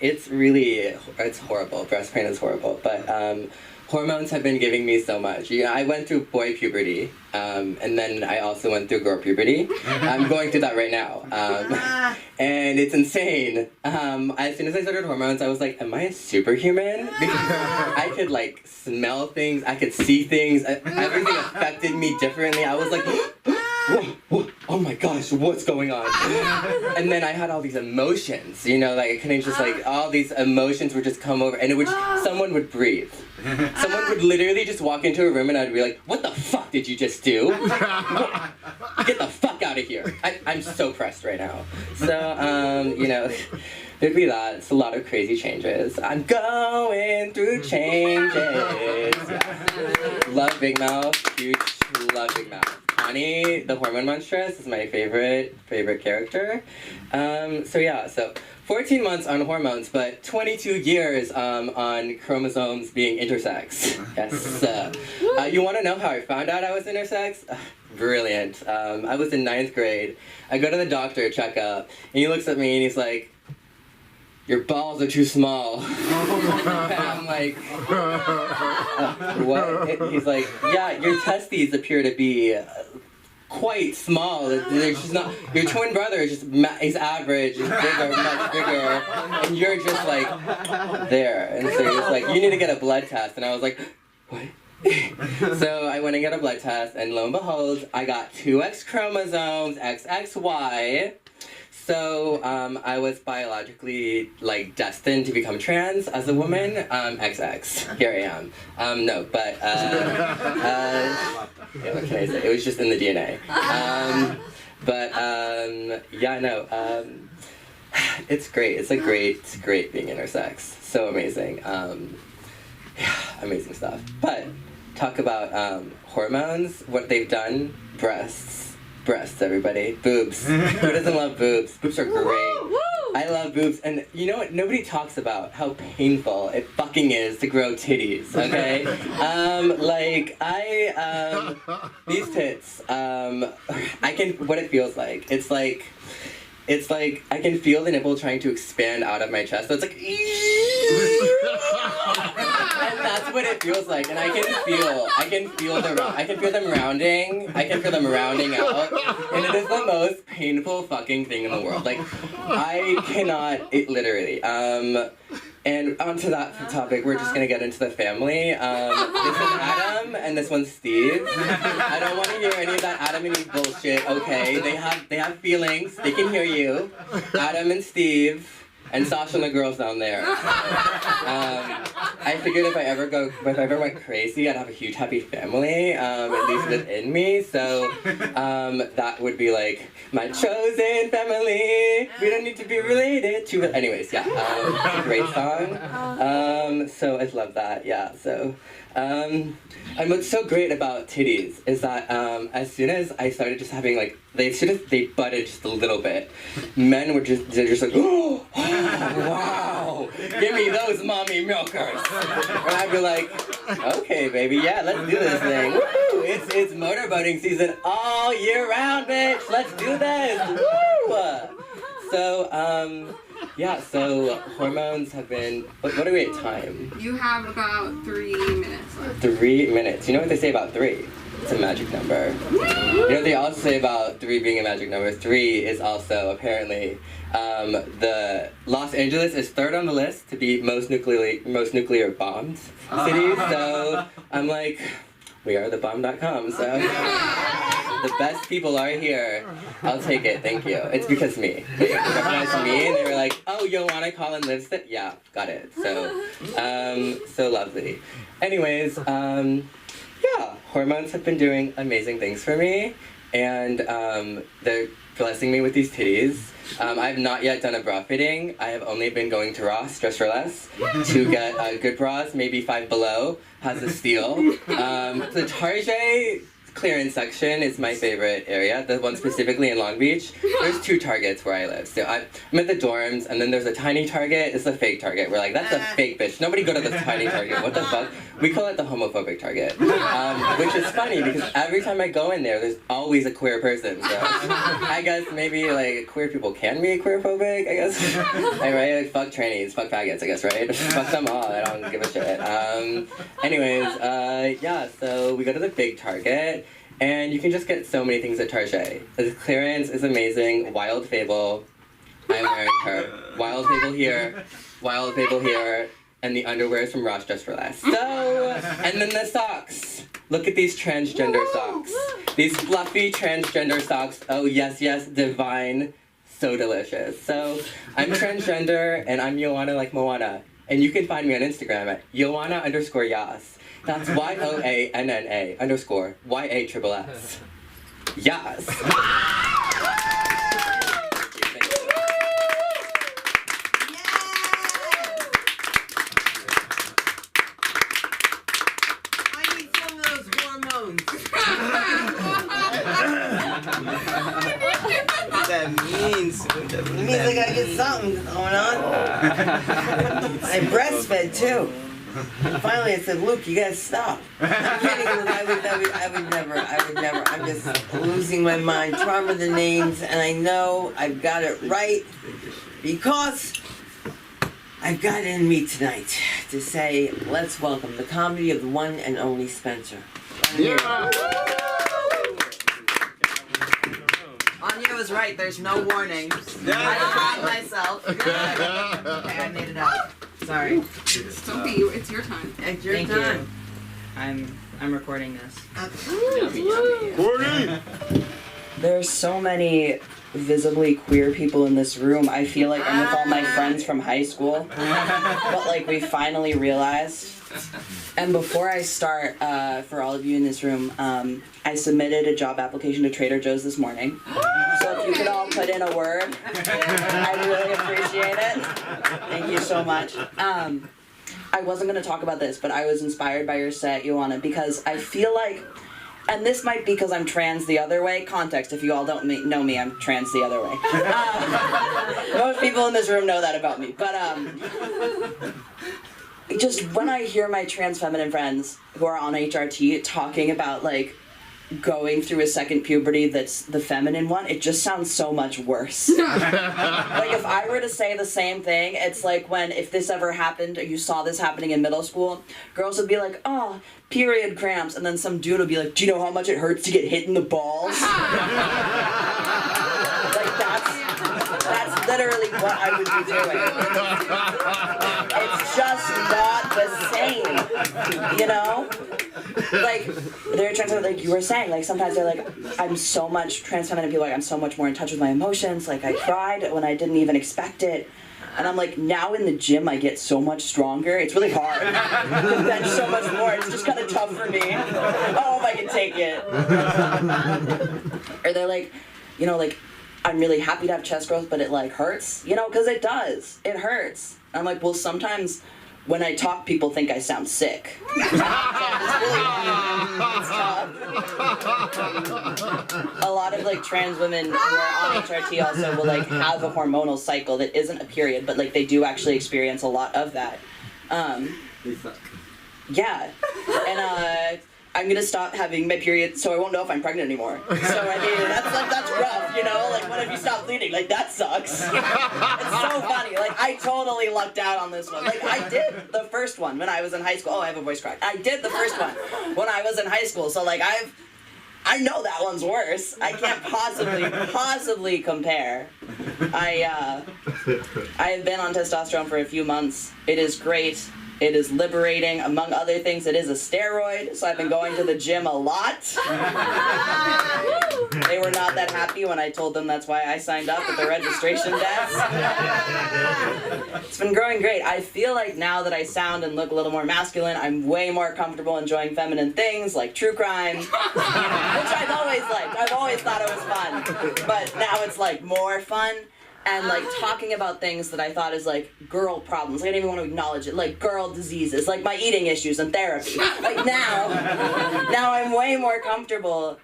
It's horrible. Breast pain is horrible. But hormones have been giving me so much. Yeah, I went through boy puberty, and then I also went through girl puberty. I'm going through that right now. And it's insane. As soon as I started hormones, I was like, am I a superhuman? Because I could like smell things, I could see things, everything affected me differently. I was like, whoa, oh my gosh, what's going on? And then I had all these emotions, I couldn't just all these emotions would just come over, and someone would breathe. Someone would literally just walk into a room and I'd be like, what the fuck did you just do? Get the fuck out of here. I'm so pressed right now. So, there'd be that. It's a lot of crazy changes. I'm going through changes. Yeah. Love Big Mouth. Huge love Big Mouth. Connie, the hormone monstrous, is my favorite character. So 14 months on hormones, but 22 years on chromosomes being intersex. Yes. You want to know how I found out I was intersex? Brilliant. I was in 9th grade. I go to the doctor, check up, and he looks at me and he's like, your balls are too small. And I'm like, what? He's like, yeah, your testes appear to be quite small. They're just not. Your twin brother is just he's average, he's bigger, much bigger, and you're just like there. And so he's like, you need to get a blood test. And I was like, what? So I went and got a blood test, and lo and behold, I got 2 X chromosomes, XXY. So I was biologically destined to become trans as a woman. XX. Here I am. What can I say? It was just in the DNA. It's great. It's great being intersex. So amazing. Amazing stuff. But talk about hormones. What they've done. Breasts, everybody. Boobs. Who doesn't love boobs? Boobs are great. I love boobs, and you know what? Nobody talks about how painful it fucking is to grow titties, okay? These tits, what it feels like. It's like I can feel the nipple trying to expand out of my chest, so it's like, and that's what it feels like, and I can feel them rounding out, and it is the most painful fucking thing in the world. I cannot, literally, And onto that topic, we're just gonna get into the family. This is Adam, and this one's Steve. I don't want to hear any of that Adam and Eve bullshit. Okay, they have feelings. They can hear you. Adam and Steve. And Sasha and the girls down there. I figured if I ever went crazy, I'd have a huge happy family, at least within me. So that would be like my chosen family. We don't need to be related to it. Anyways, yeah, it's a great song. So I love that. Yeah. So. And what's so great about titties is that as soon as I started just having like they butted just a little bit, men were they're just like, oh wow, give me those mommy milkers, and I'd be like, okay baby, yeah, let's do this thing. Woo! It's motorboating season all year round, bitch. Let's do this. Woo! So yeah, so hormones have been, what are we at time? You have about 3 minutes left. 3 minutes. You know what they say about 3? It's a magic number. You know what they also say about 3 being a magic number? 3 is also apparently, the Los Angeles is 3rd on the list to be most nuclear bombed cities. So I'm like, we are thebomb.com, so the best people are here. I'll take it, thank you. It's because me. They recognized me and they were like, oh, Joanna Collin lives there? Yeah, got it. So, so lovely. Anyways, yeah, hormones have been doing amazing things for me, and they're blessing me with these titties. I've not yet done a bra fitting. I have only been going to Ross, Dress for Less, to get good bras, maybe 5 below, has a steal. The Target clearance section is my favorite area, the one specifically in Long Beach. There's 2 Targets where I live. So I'm at the dorms, and then there's a tiny Target. It's a fake Target. We're like, that's a fake bitch. Nobody go to the tiny Target. What the fuck? We call it the homophobic Target. Which is funny because every time I go in there, there's always a queer person. So I guess maybe like queer people can be queerphobic, I guess. Right? Like, fuck trannies, fuck faggots, I guess, right? Fuck them all. I don't give a shit. Anyways, yeah, so we go to the big Target. And you can just get so many things at Target. The clearance is amazing. Wild Fable. I'm wearing her. Wild Fable here. Wild Fable here. And the underwear is from Ross Dress for Less. So, and then the socks. Look at these transgender socks. These fluffy transgender socks. Oh, yes, yes, divine. So delicious. So, I'm transgender, and I'm Joanna like Moana. And you can find me on Instagram at Joanna_Yas. That's YOANNA_YASSS. Yes. I need some of those hormones. What that means? It means I gotta get something going on. I breastfed too. Finally, I said, Luke, you gotta stop. I'm kidding, Luke. I would never. I'm just losing my mind. Trauma the names, and I know I've got it right because I've got it in me tonight to say, let's welcome the comedy of the one and only Spencer. Anya was right, there's no warning. I caught myself. Okay, I made it up. Sorry. Sophie, it's your time. It's your Thank time. you. I'm recording this. There's so many visibly queer people in this room. I feel like I'm with all my friends from high school. But like we finally realized. And before I start, for all of you in this room, I submitted a job application to Trader Joe's this morning. So if you could all put in a word, I'd really appreciate it. Thank you so much. I wasn't going to talk about this, but I was inspired by your set, Joanna, because I feel like, and this might be because I'm trans the other way. Context, if you all don't know me, I'm trans the other way. Most people in this room know that about me. But just when I hear my trans feminine friends who are on HRT talking about like going through a second puberty that's the feminine one, it just sounds so much worse. Like if I were to say the same thing, it's like when if this ever happened or you saw this happening in middle school, girls would be like, oh, period cramps, and then some dude would be like, do you know how much it hurts to get hit in the balls? Like that's literally what I would be doing. It's just not the same, you know? Like, they're trans, like you were saying, like sometimes they're like, I'm so much trans feminine people, like I'm so much more in touch with my emotions, like I cried when I didn't even expect it. And I'm like, now in the gym I get so much stronger. It's really hard to bench so much more. It's just kind of tough for me. Oh, if I can take it. Or they're like, you know, like, I'm really happy to have chest growth, but it like hurts, you know, because it does. It hurts. I'm like, well, sometimes when I talk, people think I sound sick. A lot of like trans women who are on HRT also will like have a hormonal cycle that isn't a period, but like they do actually experience a lot of that. They suck. Yeah, and I'm gonna stop having my period, so I won't know if I'm pregnant anymore. So I mean, that's rough, you know. Like, what if you stop bleeding? Like, that sucks. It's so funny. Like, I totally lucked out on this one. Like, I did the first one when I was in high school. Oh, I have a voice crack. I did the first one when I was in high school. So like, I know that one's worse. I can't possibly compare. I have been on testosterone for a few months. It is great. It is liberating. Among other things, it is a steroid, so I've been going to the gym a lot. They were not that happy when I told them that's why I signed up at the registration desk. It's been growing great. I feel like now that I sound and look a little more masculine, I'm way more comfortable enjoying feminine things like true crime, which I've always liked. I've always thought it was fun, but now it's like more fun. And like talking about things that I thought is like girl problems. I didn't even want to acknowledge it. Like girl diseases, like my eating issues and therapy. Like now I'm way more comfortable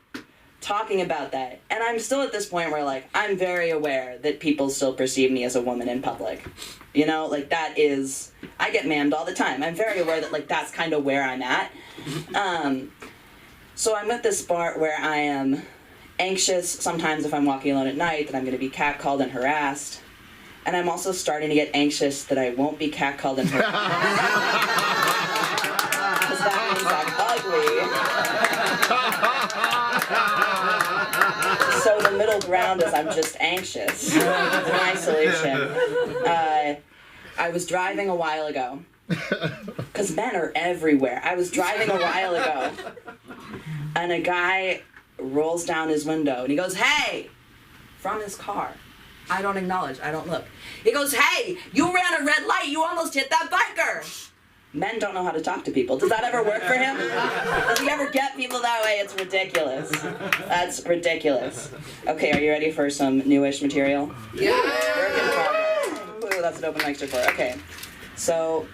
talking about that. And I'm still at this point where like I'm very aware that people still perceive me as a woman in public. You know, like that is, I get mammed all the time. I'm very aware that like that's kind of where I'm at. So I'm at this part where I am anxious sometimes if I'm walking alone at night that I'm going to be catcalled and harassed. And I'm also starting to get anxious that I won't be catcalled and harassed. Because that means I'm ugly. So the middle ground is I'm just anxious. It's an isolation. I was driving a while ago. Because men are everywhere. I was driving a while ago. And a guy rolls down his window and he goes, "Hey!" from his car. I don't acknowledge, I don't look. He goes, "Hey, you ran a red light, you almost hit that biker!" Men don't know how to talk to people. Does that ever work for him? Does he ever get people that way? It's ridiculous. That's ridiculous. Okay, are you ready for some newish material? Yeah! Work in progress. Ooh, that's an open mic for. Okay. So,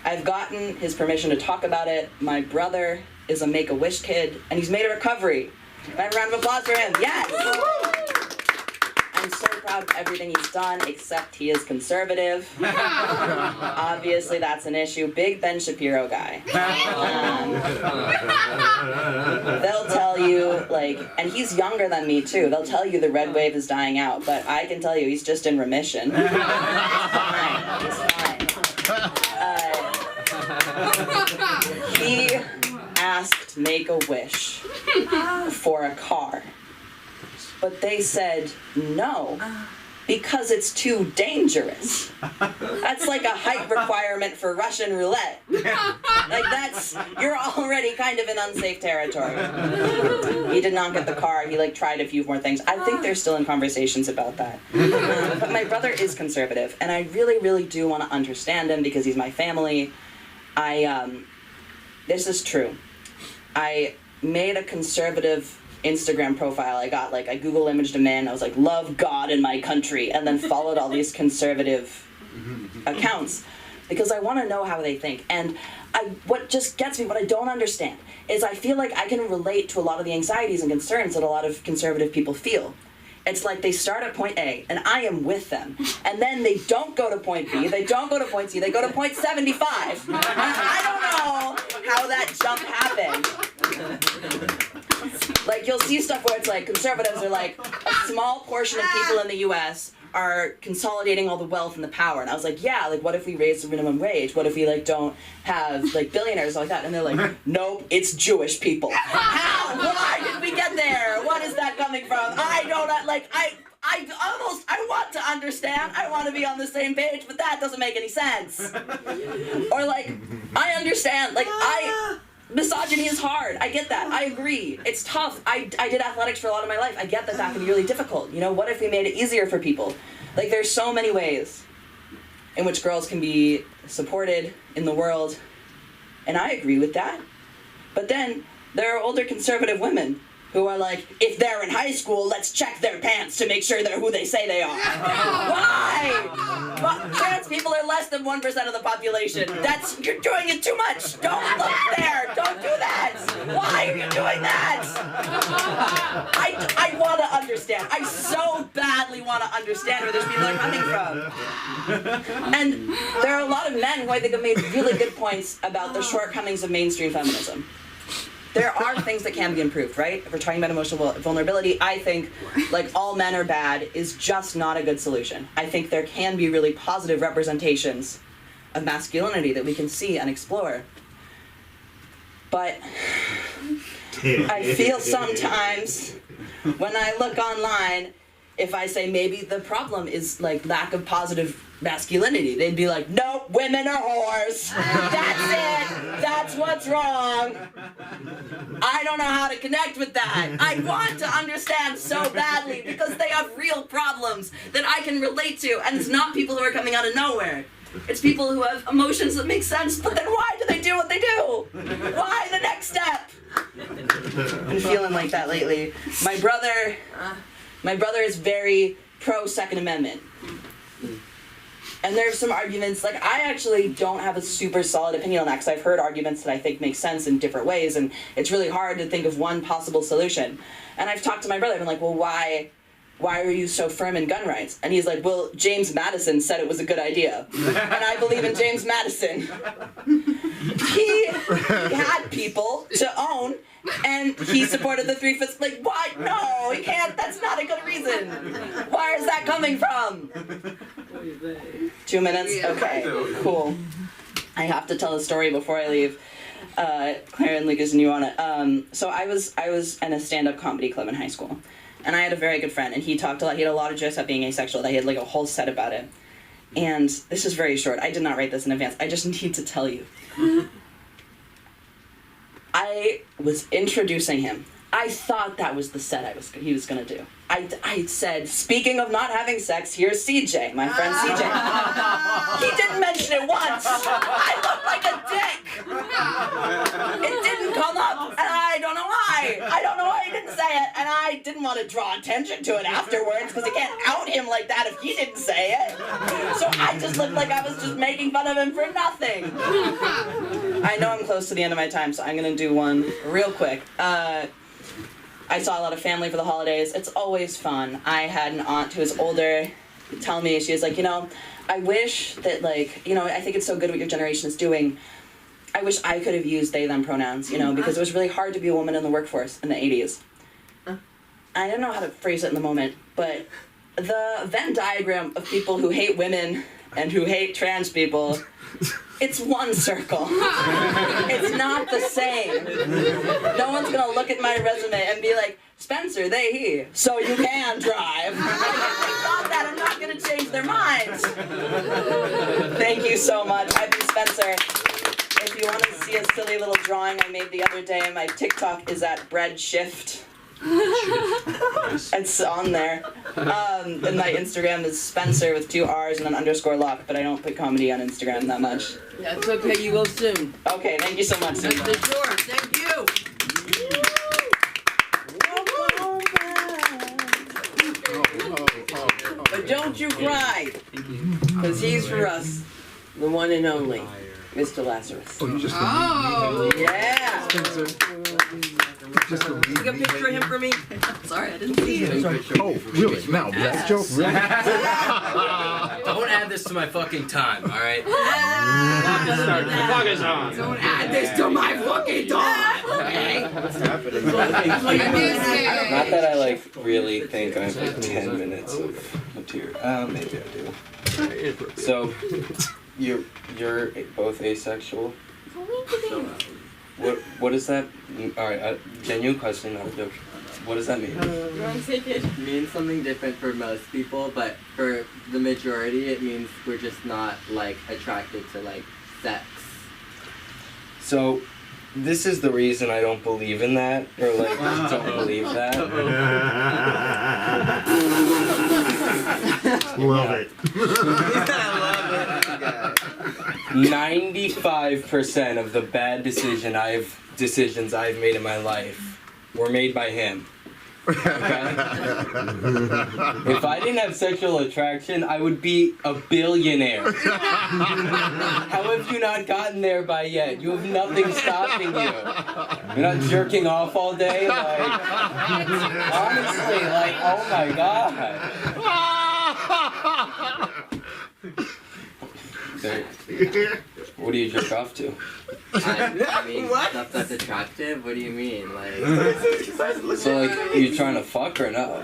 I've gotten his permission to talk about it. My brother is a Make-A-Wish kid, and he's made a recovery. Can I have a round of applause for him? Yes! I'm so proud of everything he's done, except he is conservative. Obviously, that's an issue. Big Ben Shapiro guy. They'll tell you, like, and he's younger than me, too. They'll tell you the red wave is dying out, but I can tell you he's just in remission. He's fine. He's fine. He asked Make-A-Wish for a car, but they said no because it's too dangerous. That's like a height requirement for Russian roulette. Like you're already kind of in unsafe territory. He did not get the car. He like tried a few more things. I think they're still in conversations about that. But my brother is conservative, and I really, really do want to understand him because he's my family. This is true. I made a conservative Instagram profile. I Google imaged a man. I was like, "Love God and my country," and then followed all these conservative accounts because I want to know how they think. And what just gets me, what I don't understand, is I feel like I can relate to a lot of the anxieties and concerns that a lot of conservative people feel. It's like they start at point A, and I am with them. And then they don't go to point B, they don't go to point C, they go to point 75. I don't know how that jump happened. Like, you'll see stuff where it's like, conservatives are like, a small portion of people in the U.S. are consolidating all the wealth and the power. And I was like, yeah, like, what if we raise the minimum wage? What if we, like, don't have, like, billionaires like that? And they're like, nope, it's Jewish people. How? Why did we get there? What is that coming from? I don't, like, I want to understand. I want to be on the same page, but that doesn't make any sense. Or like, I understand. Like, misogyny is hard. I get that. I agree. It's tough. I did athletics for a lot of my life. I get that that can be really difficult. You know, what if we made it easier for people? Like, there's so many ways in which girls can be supported in the world, and I agree with that. But then there are older conservative women who are like, if they're in high school, let's check their pants to make sure they're who they say they are. Why? Well, trans people are less than 1% of the population. You're doing it too much. Don't look there. Don't do that. Why are you doing that? I want to understand. I so badly want to understand where these people are coming from. And there are a lot of men who I think have made really good points about the shortcomings of mainstream feminism. There are things that can be improved, right? If we're talking about emotional vulnerability, I think, like, all men are bad is just not a good solution. I think there can be really positive representations of masculinity that we can see and explore. But I feel sometimes when I look online, if I say maybe the problem is, like, lack of positive masculinity, they'd be like, nope, women are whores. That's it. That's what's wrong. I don't know how to connect with that. I want to understand so badly because they have real problems that I can relate to, and it's not people who are coming out of nowhere. It's people who have emotions that make sense, but then why do they do what they do? Why the next step? I've been feeling like that lately. My brother is very pro Second Amendment. And there's some arguments, like, I actually don't have a super solid opinion on that because I've heard arguments that I think make sense in different ways, and it's really hard to think of one possible solution. And I've talked to my brother, and I'm like, well, why are you so firm in gun rights? And he's like, well, James Madison said it was a good idea. And I believe in James Madison. He had people to own, and he supported the 3/5. Like, what? No, he can't. That's not a good reason. Where is that coming from? 2 minutes? Okay, cool. I have to tell a story before I leave. Claire and Lucas and you on it. So I was in a stand-up comedy club in high school. And I had a very good friend, and he talked a lot. He had a lot of jokes about being asexual. He had like a whole set about it. And this is very short. I did not write this in advance. I just need to tell you. I was introducing him. I thought that was the set he was going to do. I said, speaking of not having sex, here's CJ, my friend CJ. He didn't mention it once. I looked like a dick. It didn't come up, and I don't know why. I don't know why he didn't say it, and I didn't want to draw attention to it afterwards, because I can't out him like that if he didn't say it. So I just looked like I was just making fun of him for nothing. I know I'm close to the end of my time, so I'm going to do one real quick. I saw a lot of family for the holidays. It's always fun. I had an aunt who was older tell me, she was like, I wish that, like, I think it's so good what your generation is doing. I wish I could have used they, them pronouns, because it was really hard to be a woman in the workforce in the 80s. I don't know how to phrase it in the moment, but the Venn diagram of people who hate women and who hate trans people, it's one circle. It's not the same. No one's gonna look at my resume and be like, Spencer, they, he, so you can drive. If they thought that, I'm not gonna change their minds. Thank you so much. I've been Spencer. If you want to see a silly little drawing I made the other day, my TikTok is at breadshift. It's on there. And my Instagram is Spencer with 2 R's and an _lock, but I don't put comedy on Instagram that much. That's okay, you will soon. Okay, thank you so much. That's for sure. Thank you. But don't you cry, because he's for us, the one and only, Mr. Lazarus. Oh, you just yeah. Take a picture of him for me. Sorry, I didn't see it. Oh, really? Now, that joke? Really? Don't add this to my fucking time, alright? Focus on. Don't add this to my fucking time. Okay. What's happening? Not that I really think I have like 10 minutes of material. Maybe I do. So, you're both asexual. What does that? All right, genuine question, not a joke. What does that mean? You want to take it? It means something different for most people, but for the majority, it means we're just not like attracted to like sex. So, this is the reason I don't believe in that, or like don't believe that. Love it. 95% of the bad decisions I've made in my life were made by him. Okay? If I didn't have sexual attraction, I would be a billionaire. How have you not gotten there by yet? You have nothing stopping you. You're not jerking off all day? Like, honestly, like, oh my god. What do you jerk off to? I mean, stuff that's attractive? What do you mean? Like... So, like, you trying to fuck or no?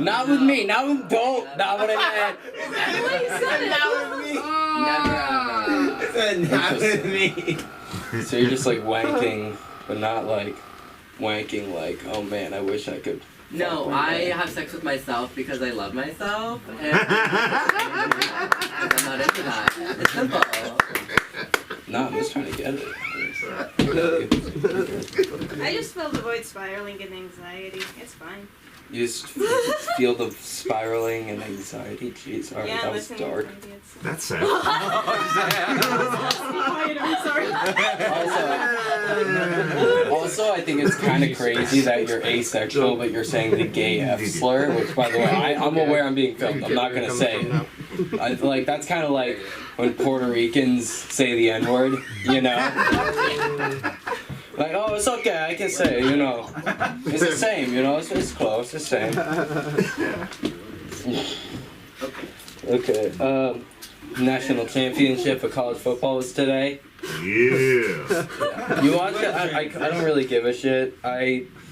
Not with me. Not with... Don't. Not what I meant. Not with me. So you're just, like, wanking, but not, like, wanking like, oh man, I wish I could... No, I have sex with myself because I love myself, and I'm not into that. It's simple. No, I'm just trying to get it. I just feel the void spiraling and anxiety. It's fine. You just feel the spiraling and anxiety. Jeez, alright, Yeah, that was dark. That's sad. Also, I think it's kind of crazy that you're asexual, but you're saying the gay F slur, which, by the way, I'm aware I'm being filmed. I'm not gonna say it. Like, that's kind of like when Puerto Ricans say the N-word, you know? Like, oh, it's okay, I can say it, you know. It's the same, you know, it's close, it's the same. Okay, national championship of college football was today. Yeah. You watch it? I don't really give a shit.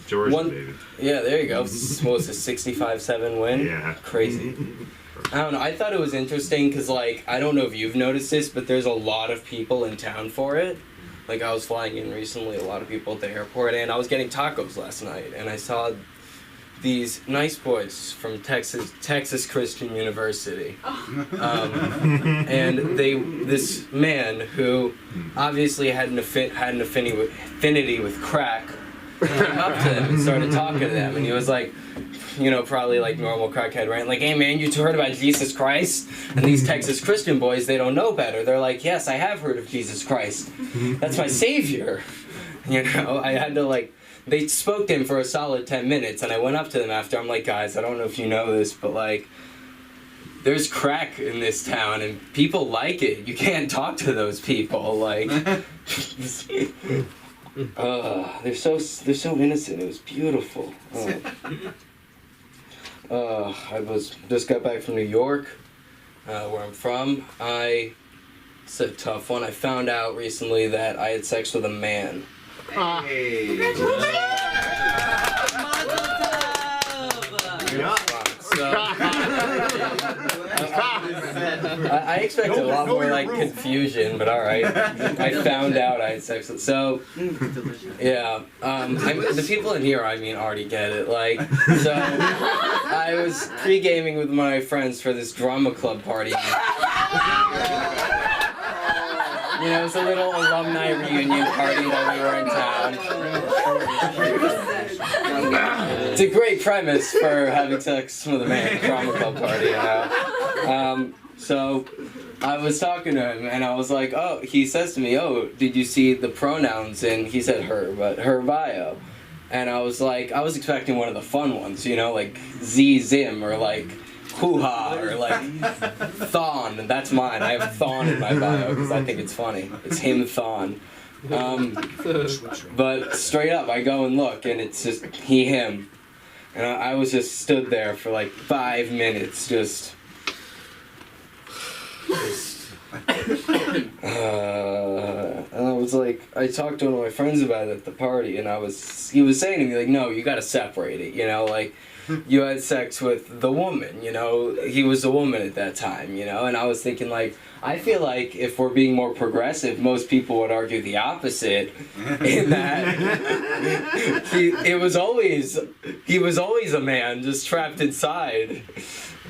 Georgia, baby. Yeah, there you go. What was it, 65-7 win? Yeah. Crazy. I don't know. I thought it was interesting because, like, I don't know if you've noticed this, but there's a lot of people in town for it. Like, I was flying in recently, a lot of people at the airport, and I was getting tacos last night, and I saw these nice boys from Texas Christian University. And this man who obviously had an affinity with crack came up to them and started talking to them, and he was like, you know, probably like normal crackhead, right? Like, hey man, you heard about Jesus Christ? And these Texas Christian boys, they don't know better. They're like, yes, I have heard of Jesus Christ. That's my savior. You know, I had to like, they spoke to him for a solid 10 minutes, and I went up to them after. I'm like, guys, I don't know if you know this, but like, there's crack in this town, and people like it. You can't talk to those people, like. They're so innocent. It was beautiful. I just got back from New York, where I'm from. It's a tough one. I found out recently that I had sex with a man. Hey. I expected a lot more like confusion, but all right. I found out I had sex with. So yeah, the people in here, I mean, already get it. Like, so I was pre-gaming with my friends for this drama club party. You know, it's a little alumni reunion party that we were in town. It's a great premise for having sex with a man, drama club party, you know. So I was talking to him, and I was like, oh, he says to me, oh, did you see the pronouns? And he said her, but her bio. And I was like, I was expecting one of the fun ones, you know, like Z-Zim, or like hoo-ha, or like Thon. That's mine. I have Thon in my bio because I think it's funny. It's him, Thon. But straight up, I go and look, and it's just he, him. And I was just stood there for like 5 minutes, just... and I was like, I talked to one of my friends about it at the party, and he was saying to me, like, no, you gotta separate it, you know, like, you had sex with the woman, you know, he was a woman at that time, you know, and I was thinking like, I feel like if we're being more progressive, most people would argue the opposite, in that he was always a man just trapped inside,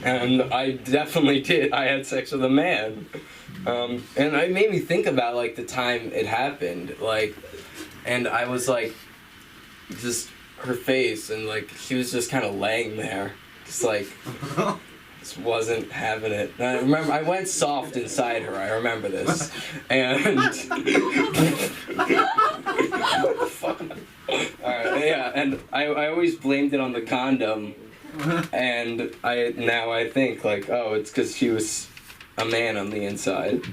and I definitely did. I had sex with a man, and it made me think about like the time it happened, like, and I was like, just her face, and like she was just kind of laying there, just like. Just wasn't having it. And I remember I went soft inside her. I remember this, and fuck. All right, yeah, and I always blamed it on the condom, and now I think like, oh, it's because she was a man on the inside.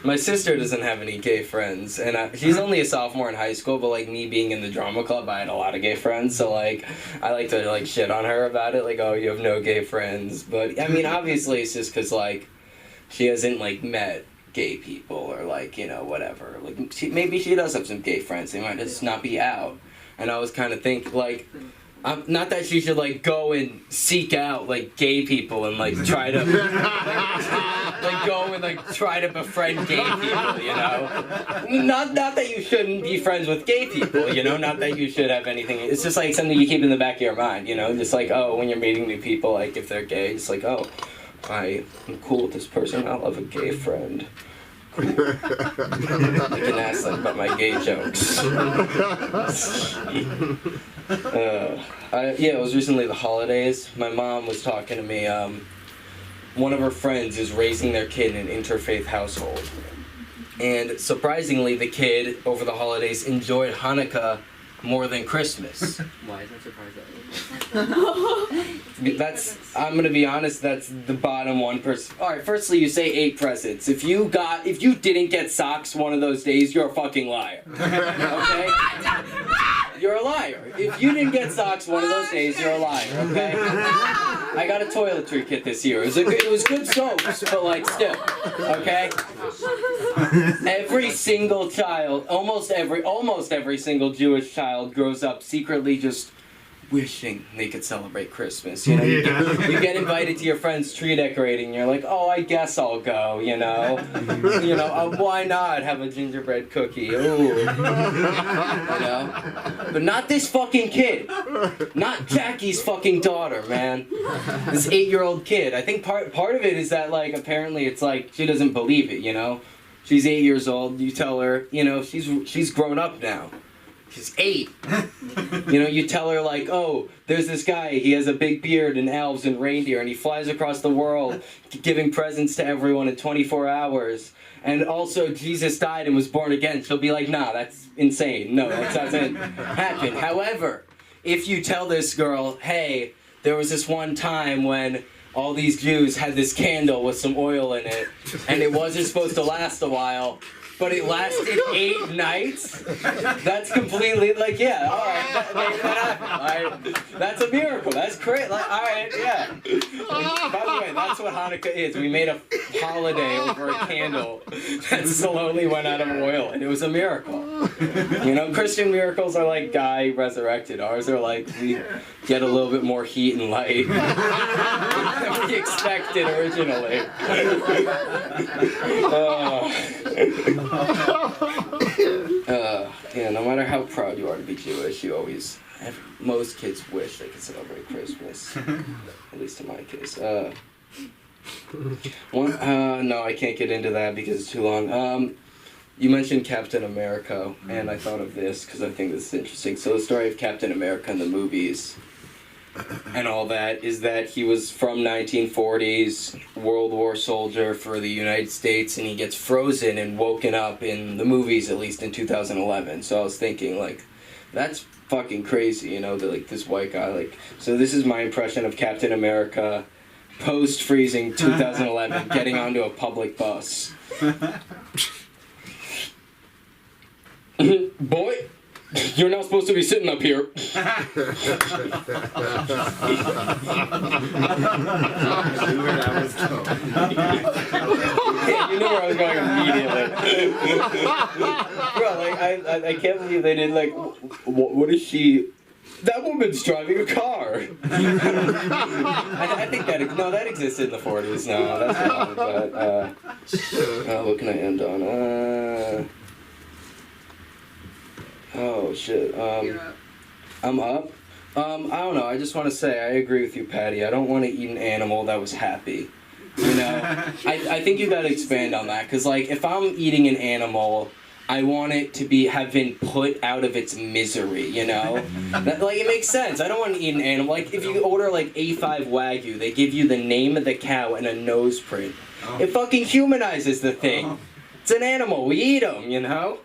My sister doesn't have any gay friends, and she's only a sophomore in high school, but, like, me being in the drama club, I had a lot of gay friends, so, like, I like to, like, shit on her about it, like, oh, you have no gay friends, but, I mean, obviously it's just because, like, she hasn't, like, met gay people, or, like, you know, whatever, like, maybe she does have some gay friends, they might just not be out, and I was kind of thinking, like, not that she should, like, go and seek out, like, gay people and, like, try to, like, go and, like, try to befriend gay people, you know? Not that you shouldn't be friends with gay people, you know? Not that you should have anything. It's just, like, something you keep in the back of your mind, you know? Just, like, oh, when you're meeting new people, like, if they're gay, it's like, oh, I'm cool with this person. I'll have a gay friend. I can ask them about my gay jokes. Yeah, it was recently the holidays. My mom was talking to me. One of her friends is raising their kid in an interfaith household. And surprisingly, the kid, over the holidays, enjoyed Hanukkah more than Christmas. Why is that surprising? I'm gonna be honest, that's the bottom 1%. Alright, firstly, you say 8 presents. If you didn't get socks one of those days, you're a fucking liar. Okay? You're a liar. If you didn't get socks one of those days, you're a liar, okay? I got a toiletry kit this year. It was good soaps, but like still, okay? Every single child, almost every single Jewish child grows up secretly just wishing they could celebrate Christmas. You know, you get invited to your friend's tree decorating, and you're like, oh, I guess I'll go, you know? Why not have a gingerbread cookie? Ooh. You know? But not this fucking kid. Not Jackie's fucking daughter, man. This 8-year-old kid. I think part of it is that, like, apparently it's like, she doesn't believe it, you know? She's 8 years old, you tell her, you know, she's grown up now. She's 8. You know, you tell her, like, oh, there's this guy, he has a big beard and elves and reindeer, and he flies across the world giving presents to everyone in 24 hours. And also, Jesus died and was born again. She'll be like, nah, that's insane. No, that doesn't happen. However, if you tell this girl, hey, there was this one time when all these Jews had this candle with some oil in it, and it wasn't supposed to last a while, but it lasted 8 nights. That's completely, like, yeah, all right, that happened. All right, that's a miracle. That's great. Like, all right, yeah. And by the way, that's what Hanukkah is. We made a holiday over a candle that slowly went out of oil, and it was a miracle. You know, Christian miracles are like guy resurrected. Ours are like we get a little bit more heat and light than we expected originally. Yeah, no matter how proud you are to be Jewish, most kids wish they could celebrate Christmas. At least in my case. No, I can't get into that because it's too long. You mentioned Captain America, and I thought of this because I think this is interesting. So the story of Captain America in the movies and all that is that he was from 1940s, World War soldier for the United States, and he gets frozen and woken up in the movies, at least in 2011. So I was thinking, like, that's fucking crazy, you know, that, like, this white guy, like, so this is my impression of Captain America post-freezing 2011, getting onto a public bus. Boy, You're not supposed to be sitting up here. Yeah, you know where I was going immediately. Bro, like, I can't believe they did, like, what is she... That woman's driving a car. I think that existed in the 40s. No, that's wrong. But what can I end on? Oh shit. I'm up. I don't know. I just want to say I agree with you, Patty. I don't want to eat an animal that was happy. You know, I think you gotta expand on that, cause like if I'm eating an animal, I want it to have been put out of its misery, you know? Like, it makes sense. I don't want to eat an animal. Like, if you order, like, A5 Wagyu, they give you the name of the cow and a nose print. It fucking humanizes the thing. It's an animal. We eat them, you know?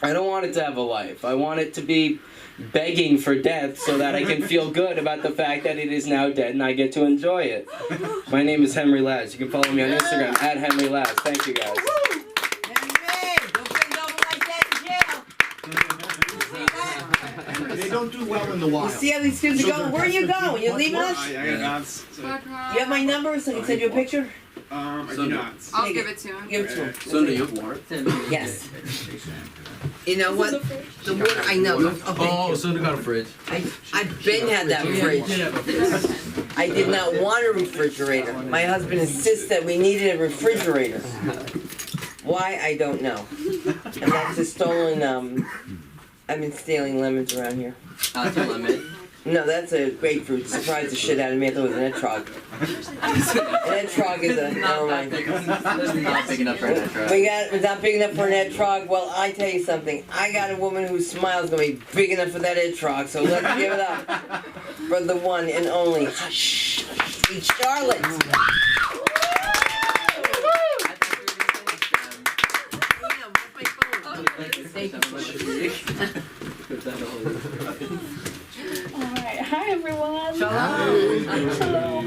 I don't want it to have a life. I want it to be begging for death so that I can feel good about the fact that it is now dead and I get to enjoy it. My name is Henry Laz. You can follow me on Instagram, @HenryLaz. Thank you, guys. They don't do well in the wild. You see how these kids are going? Where are you going? You leaving us? I gotta bounce. You have my number so I can send you a picture? I do not. I'll give it to him. Give it to him. So do you? Yes. You know what? The wood, I know. Oh, Sunda got a fridge. I've been had that fridge. I did not want a refrigerator. My husband insists that we needed a refrigerator. Why, I don't know. And that's a stolen, I've been stealing lemons around here. That's a lemon. No, that's a grapefruit. Surprised the shit out of me. I thought it was an etrog. An etrog is a... Never mind. This is not big enough for an etrog. It's not big enough for an etrog. Well, I tell you something. I got a woman whose smile's gonna be big enough for that etrog. So let's give it up for the one and only. Shh, sweet Charlotte. Alright, hi everyone. Shalom. Hello.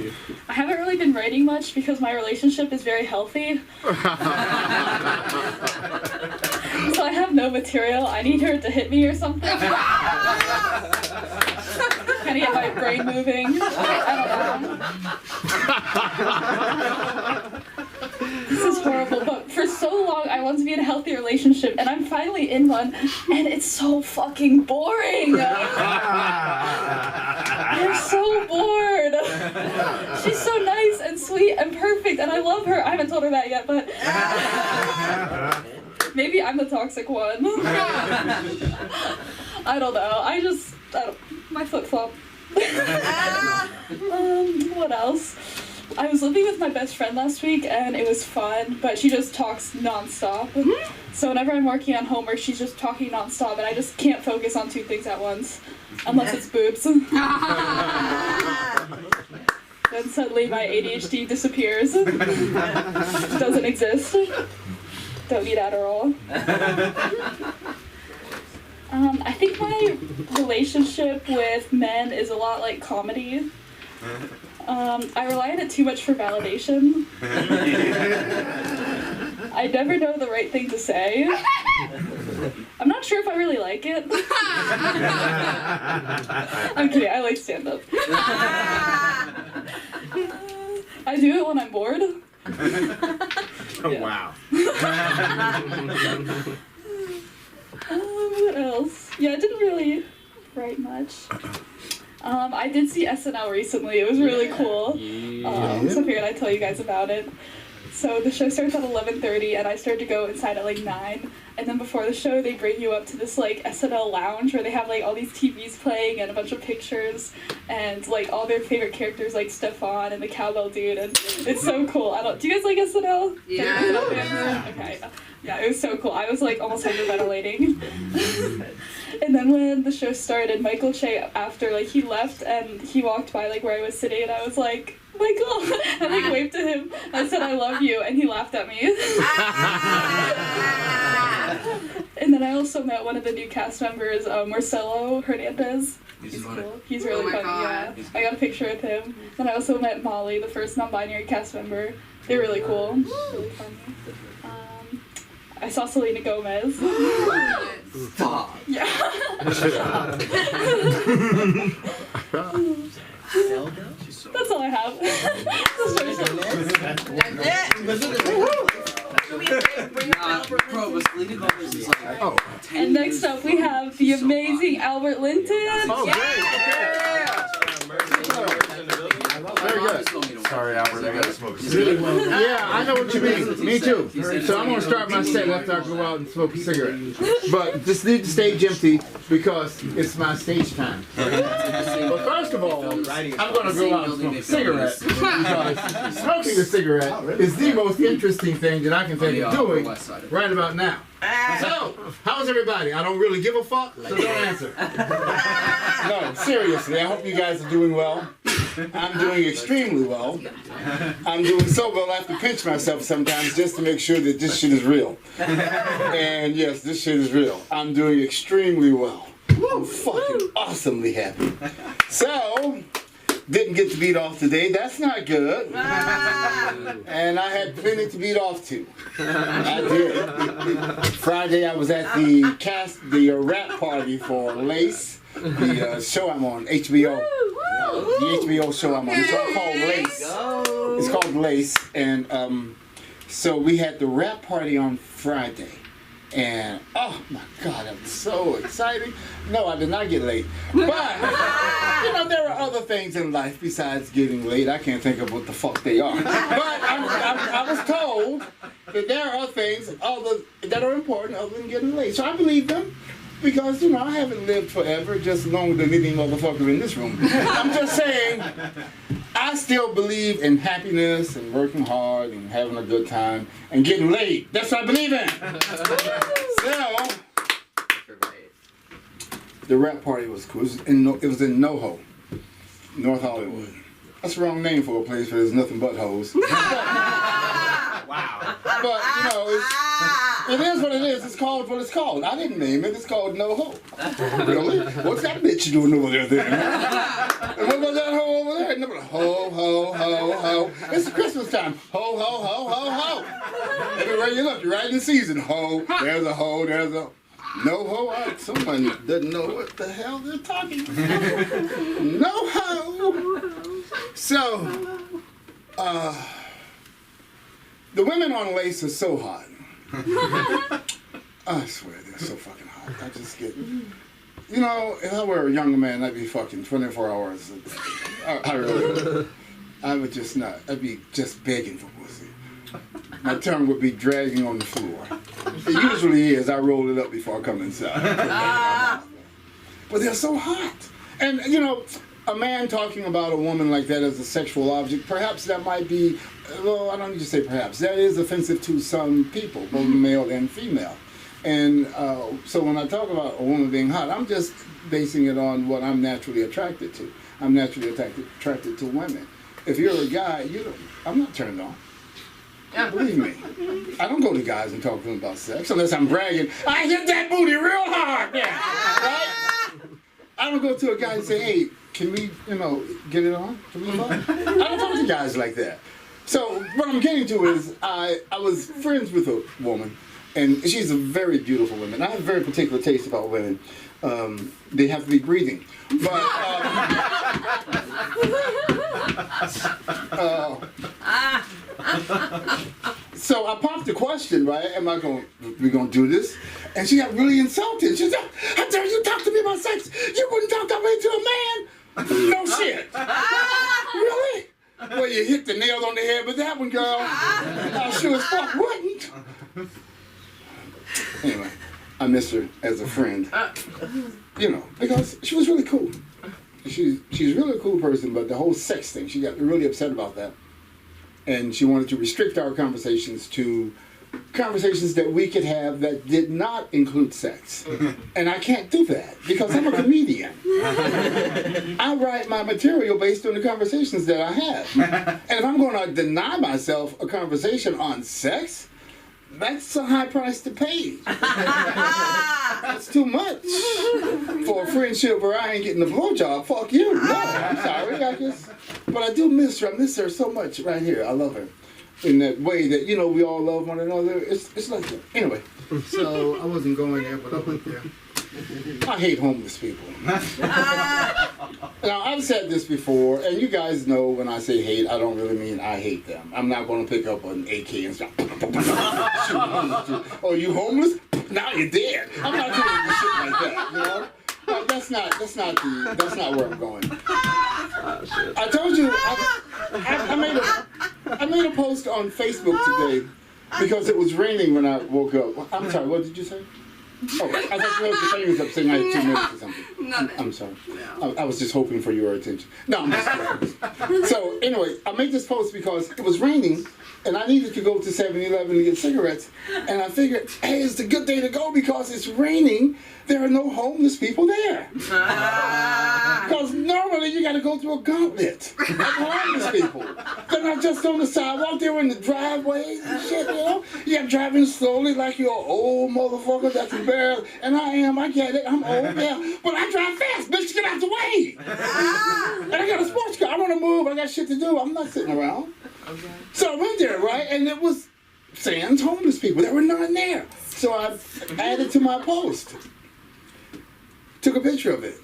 I haven't really been writing much because my relationship is very healthy. So I have no material. I need her to hit me or something. Kind of get my brain moving. I don't know. This is horrible, but for so long I wanted to be in a healthy relationship, and I'm finally in one, and it's so fucking boring. I'm so bored. She's so nice and sweet and perfect, and I love her. I haven't told her that yet, but maybe I'm the toxic one. I don't know. My flip-flop. What else? I was living with my best friend last week, and it was fun, but she just talks non-stop. So whenever I'm working on homework, she's just talking non-stop, and I just can't focus on two things at once. Unless it's boobs. Then suddenly my ADHD disappears. Doesn't exist. Don't need Adderall. I think my relationship with men is a lot like comedy. I rely on it too much for validation. I never know the right thing to say. I'm not sure if I really like it. I'm kidding, I like stand-up. I do it when I'm bored. Oh, wow. What else? Yeah, I didn't really write much. I did see SNL recently. It was really cool. So I figured I'd tell you guys about it. So the show starts at 11:30, and I started to go inside at like 9. And then before the show, they bring you up to this like SNL lounge where they have like all these TVs playing and a bunch of pictures and like all their favorite characters like Stefan and the cowbell dude, and it's so cool. Do you guys like SNL? Yeah. Okay. Yeah, it was so cool. I was like almost hyperventilating. And then when the show started, Michael Che, after like he left and he walked by like where I was sitting, and I was like, Michael, I like waved to him. I said I love you, and he laughed at me. And then I also met one of the new cast members, Marcelo Hernandez. He's cool. He's really funny. Yeah, I got a picture with him. Then I also met Molly, the first non-binary cast member. They're really cool. Really funny. I saw Selena Gomez. Stop. Yeah. That's all I have. Oh. And next up we have the amazing Albert Linton. Oh, Very good. Sorry, Albert, I gotta smoke a Yeah, cigarette. I know what you mean. Me too. So I'm gonna start my set after I go out and smoke a cigarette. But just leave the stage empty because it's my stage time. But first of all, I'm gonna go out and smoke a cigarette because smoking a cigarette is the most interesting thing that I can think of doing right about now. So, how's everybody? I don't really give a fuck, so don't answer. No, seriously, I hope you guys are doing well. I'm doing extremely well. I'm doing so well I have to pinch myself sometimes just to make sure that this shit is real. And yes, this shit is real. I'm doing extremely well. I'm fucking awesomely happy. So, didn't get to beat off today. That's not good. And I had plenty to beat off to. I did. Friday I was at the rap party for Lace, the show I'm on, HBO. The HBO show I'm on. It's called Lace. It's called Lace. And so we had the rap party on Friday. And oh my God, I'm so excited. No, I did not get late. But, you know, there are other things in life besides getting late. I can't think of what the fuck they are. But I was told that there are things that are important other than getting late. So I believe them. Because, you know, I haven't lived forever, just longer than any motherfucker in this room. I'm just saying, I still believe in happiness and working hard and having a good time and getting laid. That's what I believe in. So, the rap party was cool. It was in NoHo, North Hollywood. That's the wrong name for a place where there's nothing but hoes. Wow. But, you know, it is what it is. It's called what it's called. I didn't name it. It's called NoHo. Really? What's that bitch doing over there then? And what about that hoe over there? No, ho, ho, ho, ho. It's Christmas time. Ho, ho, ho, ho, ho. Everywhere you look, you're right in season. Ho, there's a ho, there's a... No ho, someone doesn't know what the hell they're talking about. No ho. So, the women on Lace are so hot. I swear, they're so fucking hot. I just get... You know, if I were a younger man, I'd be fucking 24 hours. I really would. I would just not. I'd be just begging for pussy. My tongue would be dragging on the floor. It usually is. I roll it up before I come inside. But they're so hot. And, you know, a man talking about a woman like that as a sexual object, perhaps that might be, well, I don't need to say perhaps, that is offensive to some people, both male and female. And so when I talk about a woman being hot, I'm just basing it on what I'm naturally attracted to. I'm naturally attracted to women. If you're a guy, I'm not turned on. Believe me. I don't go to guys and talk to them about sex unless I'm bragging. I hit that booty real hard, yeah. Right? I don't go to a guy and say, hey, can we, get it on? Can we fuck? I don't talk to guys like that. So what I'm getting to is I was friends with a woman, and she's a very beautiful woman. I have a very particular taste about women. They have to be breathing. But so I popped the question, right? We gonna do this? And she got really insulted. She said, how dare you talk to me about sex? You wouldn't talk that way to a man? No shit. Really? Well, you hit the nail on the head with that one, girl. I sure as fuck wouldn't. Anyway, I miss her as a friend. Because she was really cool. She's really a cool person, but the whole sex thing, she got really upset about that. And she wanted to restrict our conversations to conversations that we could have that did not include sex. And I can't do that because I'm a comedian. I write my material based on the conversations that I have. And if I'm going to deny myself a conversation on sex, that's a high price to pay. That's too much for a friendship where I ain't getting a blowjob. Fuck you. No, I'm sorry. But I do miss her. I miss her so much right here. I love her. in that way that, you know, we all love one another. It's like that. Anyway, so I wasn't going there, but I went there. I hate homeless people. Now, I've said this before, and you guys know when I say hate, I don't really mean I hate them. I'm not going to pick up an AK and start oh, you homeless? Now you're dead. I'm not doing this shit like that, you know? But that's not where I'm going. I told you I made a post on Facebook today because it was raining when I woke up. I'm sorry, what did you say? Oh, I thought you were saying I had 2 minutes or something. I'm sorry. I was just hoping for your attention. No, I'm just kidding. So anyway, I made this post because it was raining and I needed to go to 7-Eleven to get cigarettes. And I figured, hey, it's a good day to go because it's raining. There are no homeless people there. Because normally you got to go through a gauntlet of homeless people. They're not just on the sidewalk, they're in the driveways and shit, you know? You're driving slowly like you're an old motherfucker that can barely, and I get it, I'm old, yeah. But I drive fast, bitch, get out the way. And I got a sports car, I want to move, I got shit to do, I'm not sitting around. Okay. So I went there, right, and it was sans homeless people. There were none there. So I added to my post. Took a picture of it,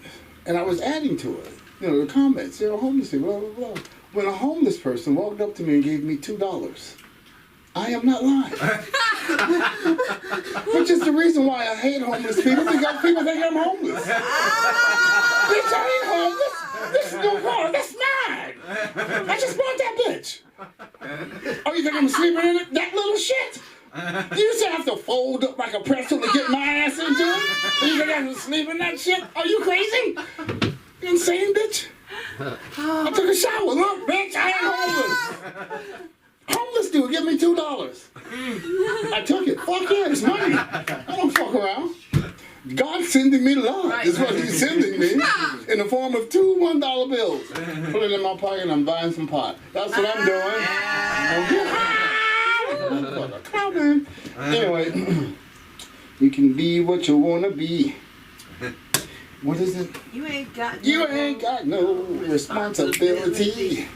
and I was adding to it. You know, the comments, you know, homeless people, blah, blah, blah. When a homeless person walked up to me and gave me $2, I am not lying. Which is the reason why I hate homeless people, because people think I'm homeless. Bitch, I ain't homeless. This is no car, that's mine. I just bought that bitch. Oh, you think I'm sleeping in it? That little shit? You used to have to fold up like a pretzel to get my ass into it? You think I was sleeping in that shit? Are you crazy? You insane, bitch? I took a shower. Look, bitch, I ain't homeless. Homeless dude, give me $2. I took it. Fuck yeah, it's money. I don't fuck around. God's sending me love. Is what he's sending me in the form of 2 $1 bills. Put it in my pocket and I'm buying some pot. That's what I'm doing. Come on. Anyway, you can be what you want to be. What is it? You ain't got no responsibility.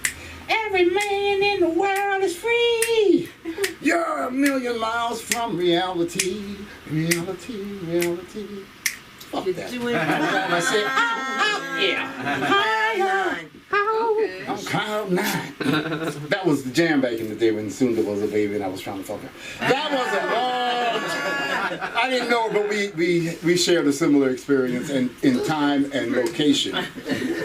Every man in the world is free. You're a million miles from reality. Reality. Fuck that. I said, yeah. High on. Okay. I'm Cloud 9. That was the jam back in the day when Sunda was a baby and I was trying to fuck her. That was a long time. I didn't know her, but we shared a similar experience in time and location.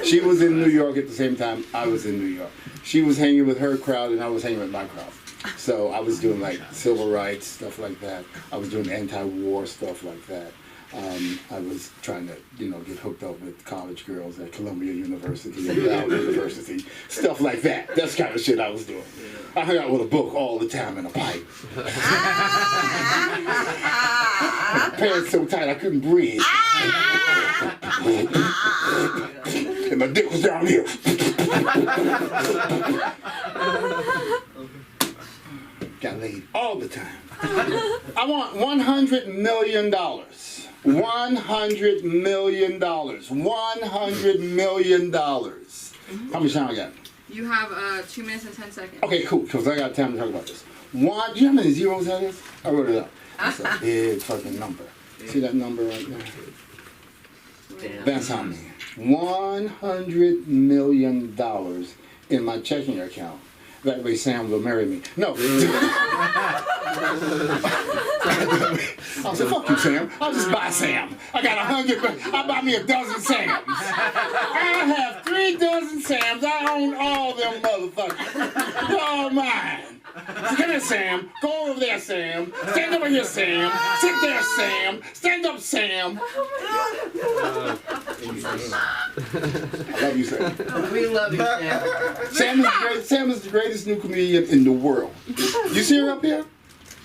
She was in New York at the same time I was in New York. She was hanging with her crowd and I was hanging with my crowd. So I was doing like civil rights, stuff like that. I was doing anti-war stuff like that. I was trying to, get hooked up with college girls at Columbia University and Brown University, stuff like that. That's the kind of shit I was doing. I hung out with a book all the time and a pipe. Pants so tight I couldn't breathe. And my dick was down here. Got laid all the time. I want $100 million. $100 million. $100 million. How much time I got? You have 2 minutes and 10 seconds. Okay, cool, because I got time to talk about this. Do you know how many zeros that is? I wrote it up. That's a big fucking number. See that number right there? Damn. That's how many. $100 million in my checking account. That way Sam will marry me. No. I'll say, fuck you, Sam. I'll just buy Sam. I got 100, I'll buy me a dozen Sams. I have 3 dozen Sams. I own all them motherfuckers. They're all mine. So come here, Sam. Go over there, Sam. Stand over here, Sam. Sit there, Sam. Stand up, Sam. I love you, Sam. We love you, Sam. Sam is the greatest new comedian in the world. You see her up here?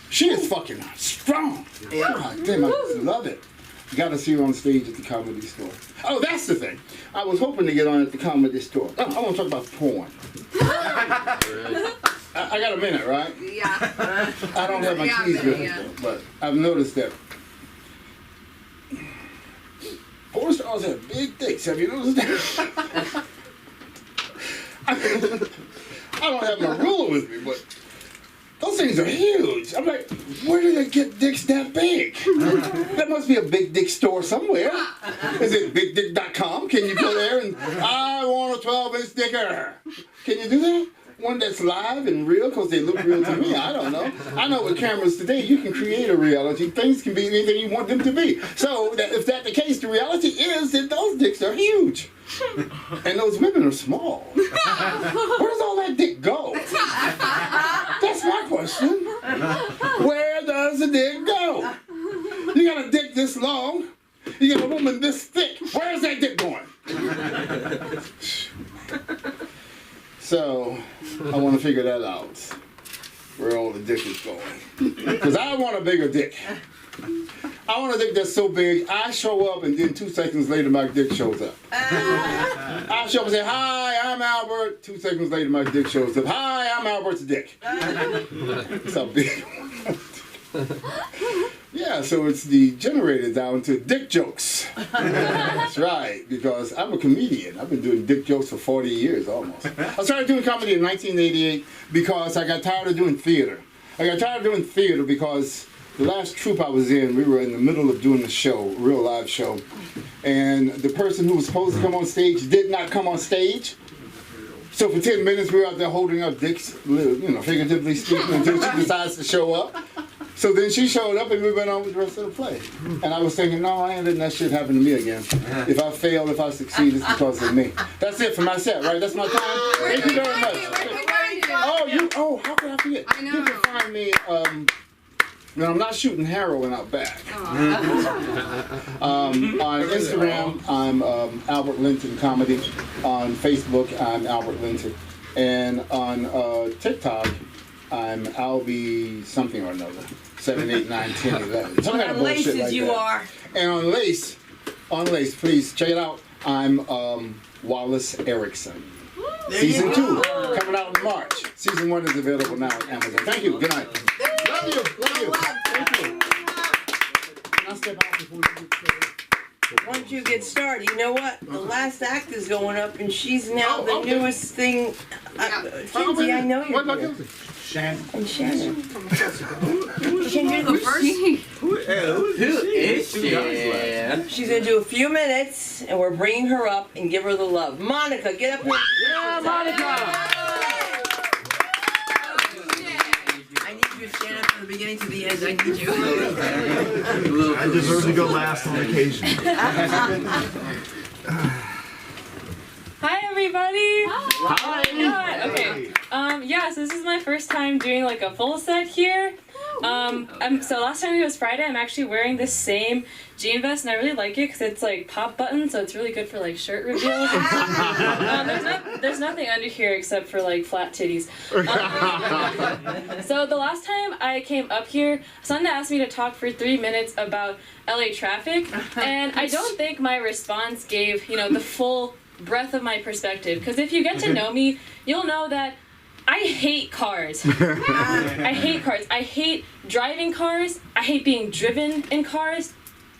She is fucking strong. Yeah. God damn, I just love it. You gotta see her on stage at the Comedy Store. Oh, that's the thing. I was hoping to get on at the Comedy Store. I want to talk about porn. I got a minute, right? Yeah. I don't have my keys with me, but I've noticed that porn stars have big dicks. Have you noticed that? I don't have my ruler with me, but those things are huge. I'm like, where do they get dicks that big? That must be a big dick store somewhere. Is it bigdick.com? Can you go there and, I want a 12-inch dicker? Can you do that? One that's live and real, because they look real to me. I don't know. I know with cameras today, you can create a reality. Things can be anything you want them to be. So if that's the case, the reality is that those dicks are huge. And those women are small. Where does all that dick go? That's my question. Where does the dick go? You got a dick this long. You got a woman this thick. Where's that dick going? So, I want to figure that out, where all the dick is going. Because I want a bigger dick. I want a dick that's so big, I show up and then 2 seconds later my dick shows up. I show up and say, hi, I'm Albert. 2 seconds later my dick shows up. Hi, I'm Albert's dick. It's a big one. Yeah, so it's degenerated down to dick jokes. That's right, because I'm a comedian. I've been doing dick jokes for 40 years almost. I started doing comedy in 1988 because I got tired of doing theater. I got tired of doing theater because the last troupe I was in, we were in the middle of doing a show, a real live show, and the person who was supposed to come on stage did not come on stage. So for 10 minutes we were out there holding our dicks, figuratively speaking, until she decides to show up. So then she showed up and we went on with the rest of the play. And I was thinking, no, I ain't letting that shit happen to me again. If I fail, if I succeed, it's because of me. That's it for my set, right? That's my time. Thank you very much. How could I forget? I know. You can find me, when I'm not shooting heroin out back. On Instagram, I'm Albert Linton Comedy. On Facebook, I'm Albert Linton. And on TikTok, I'm Albie something or another. 7, 8, 9, 10, 11. Some kind of bullshit like that. Are. And on Lace, please check it out. I'm Wallace Erickson. Season 2 coming out in March. Season 1 is available now on Amazon. Thank you. Good night. Love you. Thank you. Can I step out before you get started? Once you get started, you know what? The last act is going up, and she's now the newest thing. Kinsey, I know you're here. Shannon. And Shannon. Who is she? She's going to do a few minutes, and we're bringing her up and give her the love. Monica, get up here. Yeah, Monica! I need you to stand up from the beginning to the end. I need you. I deserve to go last on occasion. Hi everybody! Hi! Okay, so this is my first time doing like a full set here. So last time it was Friday, I'm actually wearing this same jean vest and I really like it because it's like pop button, so it's really good for like shirt reveals. There's nothing under here except for like flat titties. So the last time I came up here, Sunday asked me to talk for 3 minutes about LA traffic, and I don't think my response gave, the full breadth of my perspective, because if you get to know me, you'll know that I hate cars. I hate cars. I hate driving cars. I hate being driven in cars.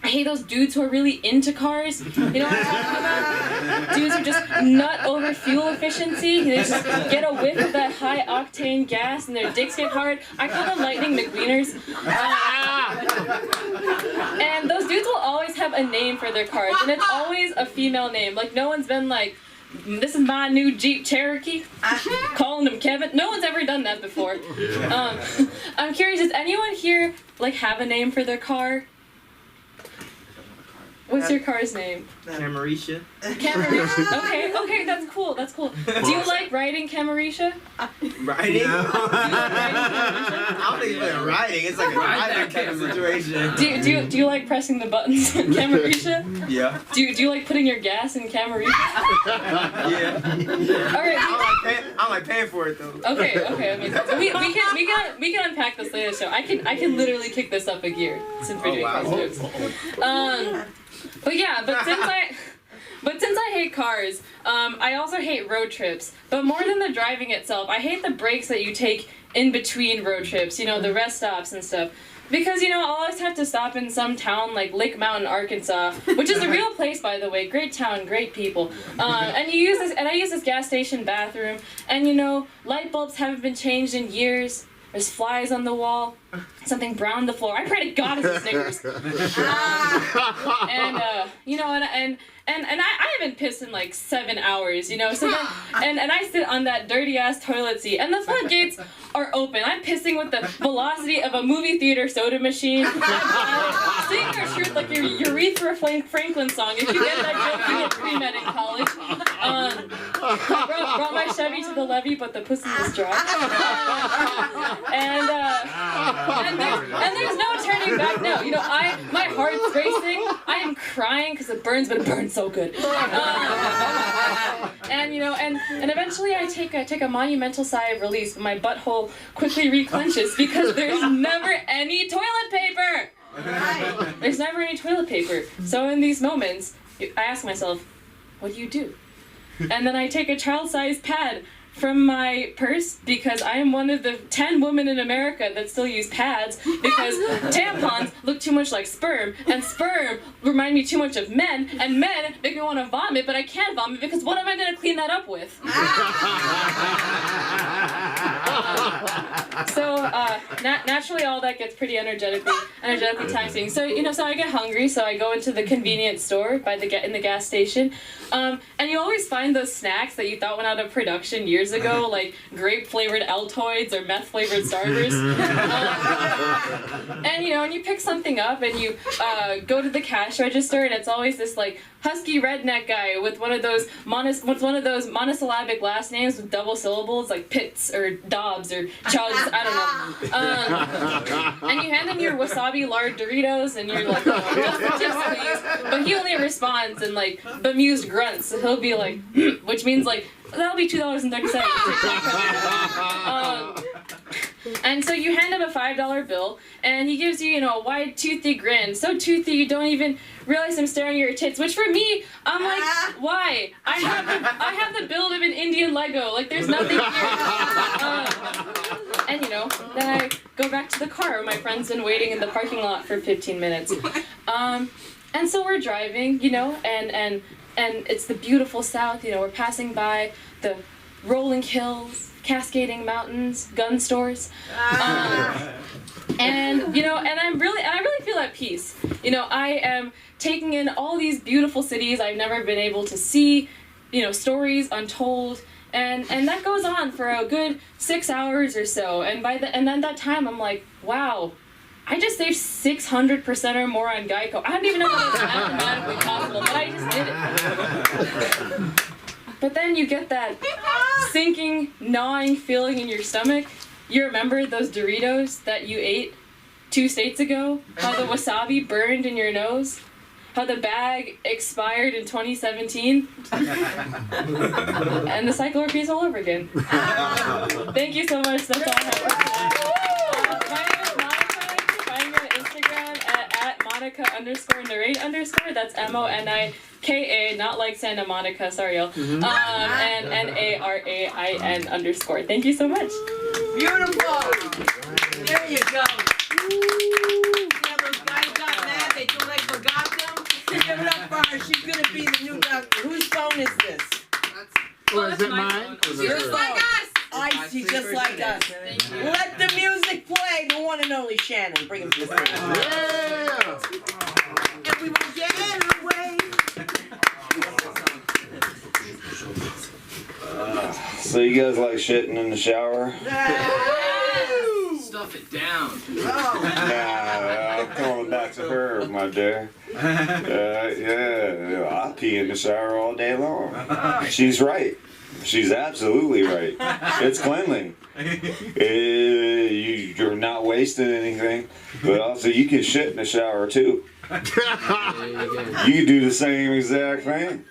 I hate those dudes who are really into cars. You know what I'm talking about? Dudes who just nut over fuel efficiency. They just get a whiff of that high octane gas and their dicks get hard. I call them lightning McQueeners. And those dudes will always have a name for their cars, and it's always a female name. Like, no one's been like, this is my new Jeep Cherokee, calling him Kevin. No one's ever done that before. I'm curious, does anyone here like have a name for their car? What's your car's name? Camarisha. Camarisha? Okay, that's cool. Do you like riding Camarisha? Riding? I don't think it's like riding. It's like a riding kind of situation. Do you like pressing the buttons in Camarisha? Yeah. Do you like putting your gas in Camarisha? Yeah. Alright. I like paying for it though. Okay. I mean, we can unpack this later. So I can literally kick this up a gear since we're doing cars jokes. But since I hate cars, I also hate road trips. But more than the driving itself, I hate the breaks that you take in between road trips, the rest stops and stuff. Because, I'll always have to stop in some town like Lake Mountain, Arkansas, which is a real place, by the way. Great town, great people. And I use this gas station bathroom, and light bulbs haven't been changed in years. There's flies on the wall, something brown on the floor. I pray to God it's a Snickers. And you know, and I haven't pissed in like 7 hours, you know. So then, and I sit on that dirty ass toilet seat, and the floodgates are open. I'm pissing with the velocity of a movie theater soda machine. I'm singing your truth like your Aretha Franklin song. If you get that joke, you get pre-med in college. Brought my Chevy to the levee, but the pussy was dry. And there's no turning back now. You know, my heart's racing. I am crying because it burns, but it burns so good. And you know, and eventually I take a monumental sigh of release, but my butthole quickly reclenches because there's never any toilet paper. There's never any toilet paper. So in these moments, I ask myself, what do you do? And then I take a child-sized pad from my purse because I am one of the 10 women in America that still use pads because tampons look too much like sperm, and sperm remind me too much of men, and men make me want to vomit, but I can't vomit because what am I going to clean that up with? So naturally all that gets pretty energetically taxing. So you know, so I get hungry, so I go into the convenience store in the gas station, and you always find those snacks that you thought went out of production years ago, like grape flavored Altoids or meth flavored Starburst. And you know, and you pick something up and you go to the cash register, and it's always this like husky redneck guy with one of those monosyllabic last names with double syllables like Pitts or Dobbs or Chugs, I don't know. And you hand him your wasabi lard Doritos, and you're like, oh, just please. But he only responds in like bemused grunts. So he'll be like, which means like, that'll be $2.30. And so you hand him a $5 bill, and he gives you, you know, a wide, toothy grin. So toothy you don't even realize I'm staring at your tits. Which for me, I'm like, why? I have the build of an Indian Lego. Like there's nothing here. And you know, then I go back to the car where my friend's been waiting in the parking lot for 15 minutes. And so we're driving, you know, and it's the beautiful South. You know, we're passing by the rolling hills, cascading mountains, gun stores, and you know, and I really feel at peace. You know, I am taking in all these beautiful cities I've never been able to see. You know, stories untold, and that goes on for a good 6 hours or so. And then that time, I'm like, wow. I just saved 600% or more on Geico. I don't even know how that's mathematically possible, but I just did it. But then you get that sinking, gnawing feeling in your stomach. You remember those Doritos that you ate 2 states ago? How the wasabi burned in your nose? How the bag expired in 2017? And the cycle repeats all over again. Thank you so much. That's all I have. My name is Monica. Find me on Instagram at Monica_narrate_. That's MONIKA, not like Santa Monica. Sorry, y'all. And NARAIN_. Thank you so much. Beautiful. There you go. Yeah, those guys got mad. They told I forgot them. Give it up for her. She's gonna be the new doctor. Whose phone is this? Is it mine? Just like us. Icy, just like us. Let the music play. The one and only Shannon. Bring him to the stage. Yeah. And we will get away. So you guys like shitting in the shower? Stuff it down. Nah, I'm coming back to her, my dear. Yeah, I pee in the shower all day long. She's right. She's absolutely right. It's cleanly. You're not wasting anything, but also you can shit in the shower too. You can do the same exact thing.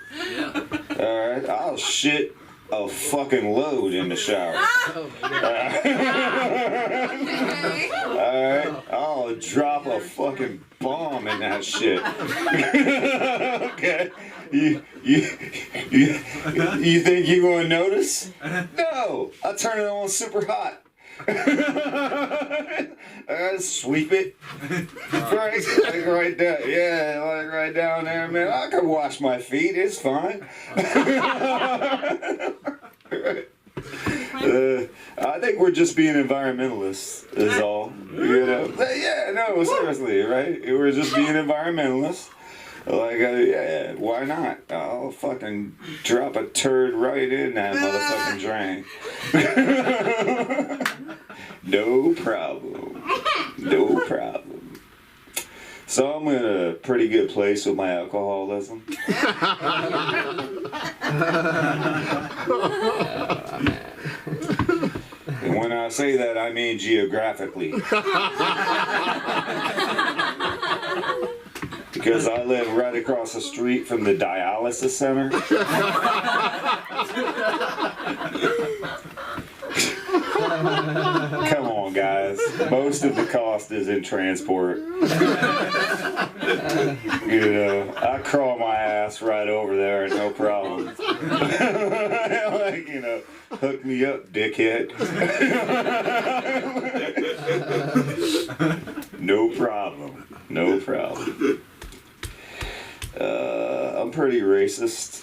All right, I'll shit a fucking load in the shower. Alright, I'll drop a fucking bomb in that shit. Okay? You think you're gonna notice? No! I'll turn it on super hot. I sweep it right down. Yeah, like right down there, man. I can wash my feet. It's fine. I think we're just being environmentalists, is all. You know? Yeah, no, seriously, right? We're just being environmentalists. Like, yeah, why not? I'll fucking drop a turd right in that motherfucking drain. No problem. No problem. So I'm in a pretty good place with my alcoholism. And when I say that, I mean geographically. Because I live right across the street from the dialysis center. Come on, guys. Most of the cost is in transport. You know, I crawl my ass right over there, no problem. Like, you know, hook me up, dickhead. No problem. No problem. I'm pretty racist.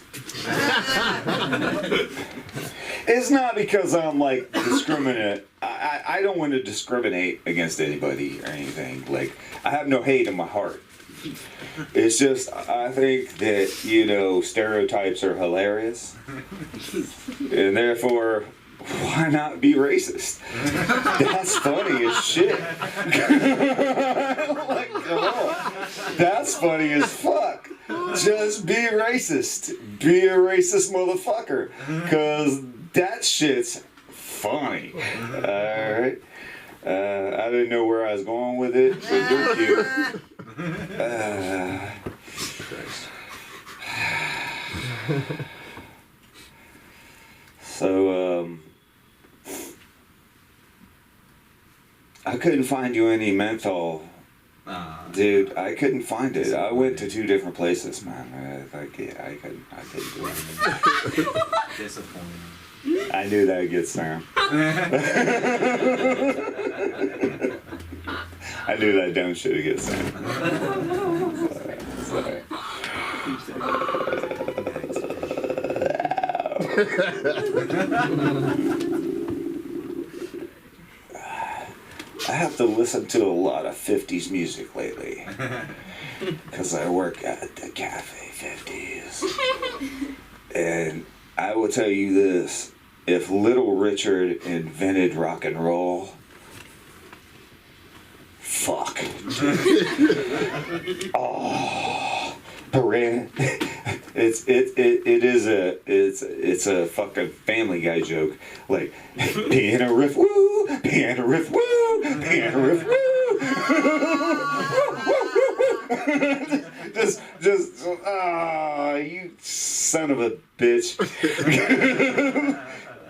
It's not because I'm like discriminate. I don't want to discriminate against anybody or anything. Like, I have no hate in my heart. It's just I think that, you know, stereotypes are hilarious, and therefore, why not be racist? That's funny as shit. Like, come on. That's funny as fuck. Just be racist. Be a racist motherfucker. Because that shit's funny. Alright? I didn't know where I was going with it, but you're cute. So, I couldn't find you any menthol. Dude, I couldn't find it. I went to 2 different places, man. I couldn't do anything. Disappointing. I knew that would get Sam. I knew that dumb shit would get Sam. Sorry. I have to listen to a lot of 50s music lately. Because I work at the Cafe 50s. And I will tell you this. If Little Richard invented rock and roll, fuck. Oh, it's a fucking Family Guy joke. Like, piano riff woo, piano riff woo, piano riff woo. You son of a bitch.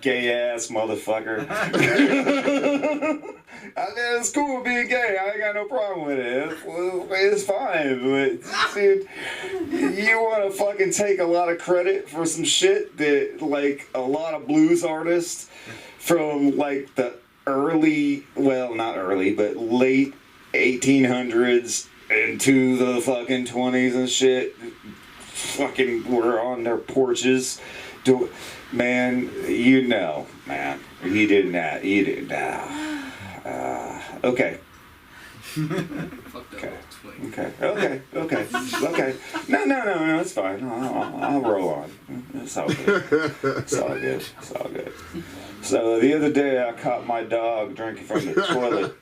Gay ass motherfucker. I mean, it's cool being gay. I ain't got no problem with it. It's fine. But, dude, you want to fucking take a lot of credit for some shit that, like, a lot of blues artists from, like, the early, well, not early, but late 1800s into the fucking 20s and shit fucking were on their porches. Man, you know, man. He didn't. Okay. Okay. No, it's fine. I'll roll on. It's all good. It's all good. So the other day I caught my dog drinking from the toilet.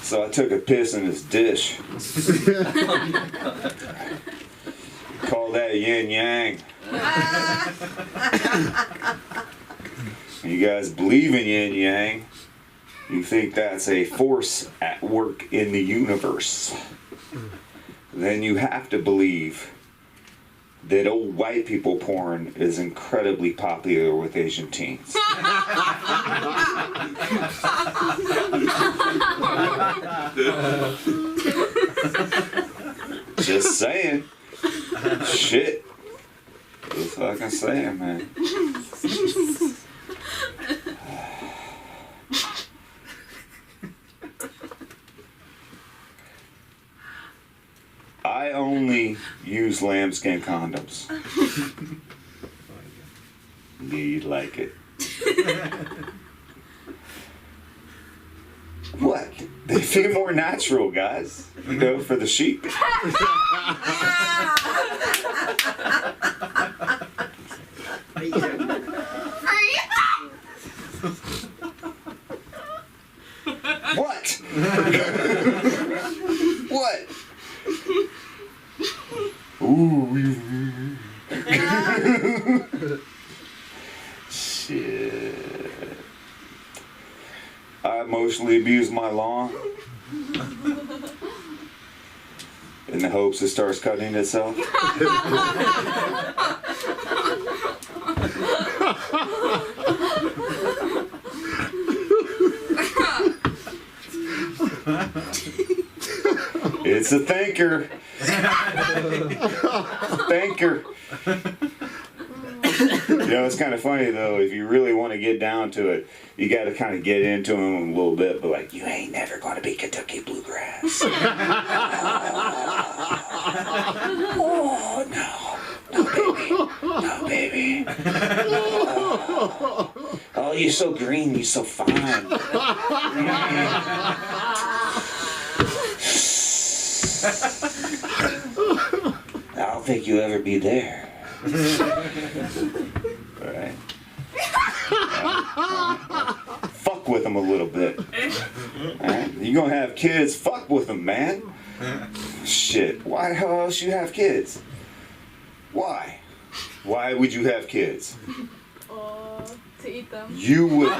So I took a piss in his dish. Call that yin yang. You guys believe in yin yang? You think that's a force at work in the universe? Then you have to believe that old white people porn is incredibly popular with Asian teens. Just saying. Shit. Just fucking saying, man. I only use lambskin condoms. Do you like it? What? They feel more natural, guys. You know, for the sheep. What? What? Ooh. Shit. I emotionally abuse my lawn in the hopes it starts cutting itself. It's a thinker. Thinker. You know, it's kind of funny though, if you really want to get down to it, you got to kind of get into them a little bit, but like, you ain't never going to be Kentucky Bluegrass. Oh, no. No, baby. No, baby. Oh, you're so green, you're so fine. I don't think you'll ever be there. Alright. Fuck with them a little bit. Alright? You're gonna have kids, fuck with them, man. Shit. Why the hell else you have kids? Why? Why would you have kids? To eat them. You would.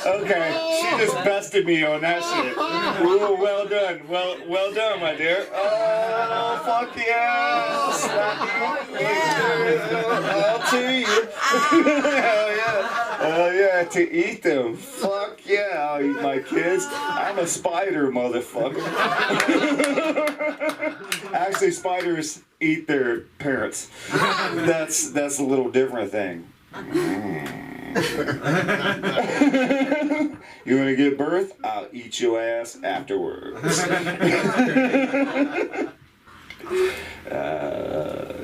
Okay, she just bested me on that shit. Ooh, well done. Well done, my dear. Oh, fuck yes. I'll to you. Hell yeah. Oh yeah, to eat them. Fuck yeah, I'll eat my kids. I'm a spider, motherfucker. Actually, spiders eat their parents. That's a little different thing. You want to give birth? I'll eat your ass afterwards.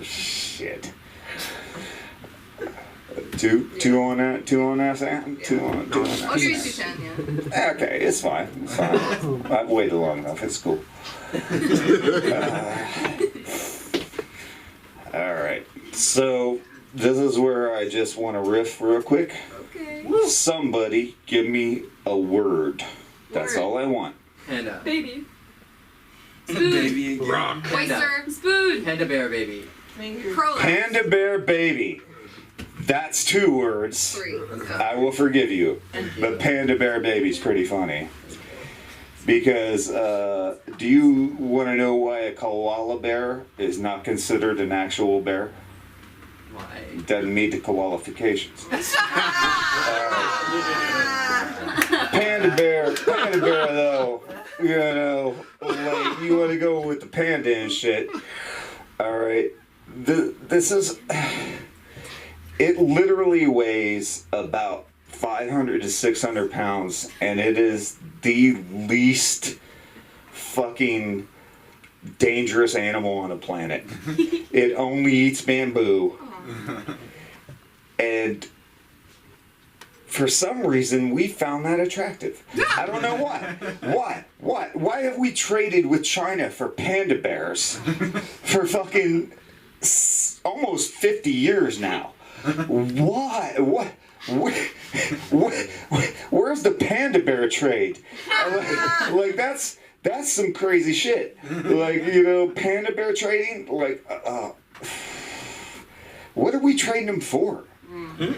Shit. Two on that, Sam? Two on I'll give you that. 2 10, yeah. Okay, it's fine. It's fine. I've waited long enough. It's cool. Alright. So, this is where I just want to riff real quick. Okay. Somebody give me a word. That's all I want. Panda. Baby. Spoon. Baby again. Rock. Panda. Oyster. Spoon. Panda bear baby. Prolapse. Panda bear baby. That's 2 words. 3. I will forgive you. But panda bear baby's pretty funny. Because, do you want to know why a koala bear is not considered an actual bear? Why? It doesn't meet the qualifications. Panda bear though, you know, like you want to go with the panda and shit. Alright, this is, it literally weighs about 500 to 600 pounds, and it is the least fucking dangerous animal on the planet. It only eats bamboo. And for some reason, we found that attractive. I don't know why. Why have we traded with China for panda bears for fucking almost 50 years now? Why? What? Where's the panda bear trade? Like that's some crazy shit. Like, you know, panda bear trading. Like, what are we trading them for?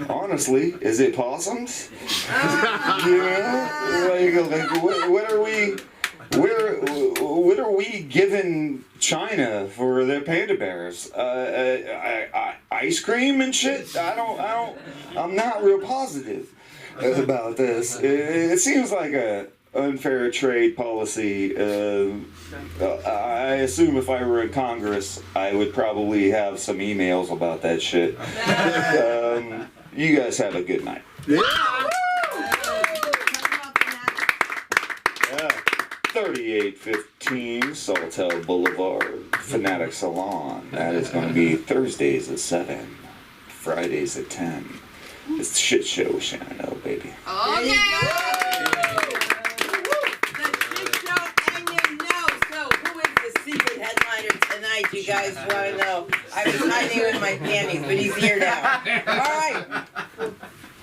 Honestly, is it possums? You know, like what are we? What are we giving China for their panda bears? Ice cream and shit? I'm not real positive about this. It seems like a unfair trade policy. I assume if I were in Congress, I would probably have some emails about that shit. You guys have a good night. Yeah. 3815 Saltel Boulevard, Fanatic Salon. That is going to be Thursdays at 7, Fridays at 10. It's the shit show with Shannon O, baby. There you go. The shit show, and you know. So, who is the secret headliner tonight? You guys want to know? I was hiding with my panties, but he's here now. All right.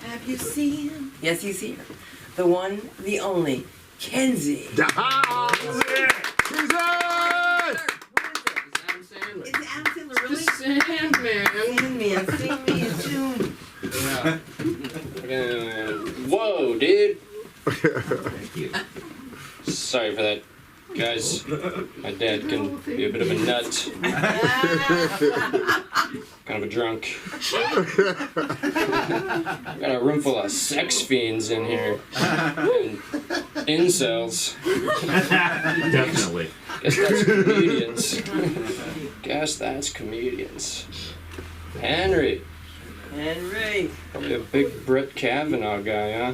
Have you seen him? Yes, he's here. The one, the only, Kenzie. Who's it? Is it Adam Sandler, really? Sandman. Sandman, sing me a tune. Whoa, dude. Sorry for that, guys. My dad can be a bit of a nut. Kind of a drunk. Got a room full of sex fiends in here. And incels. Definitely. Guess that's comedians. Henry. Henry. Probably a big Brett Kavanaugh guy, huh?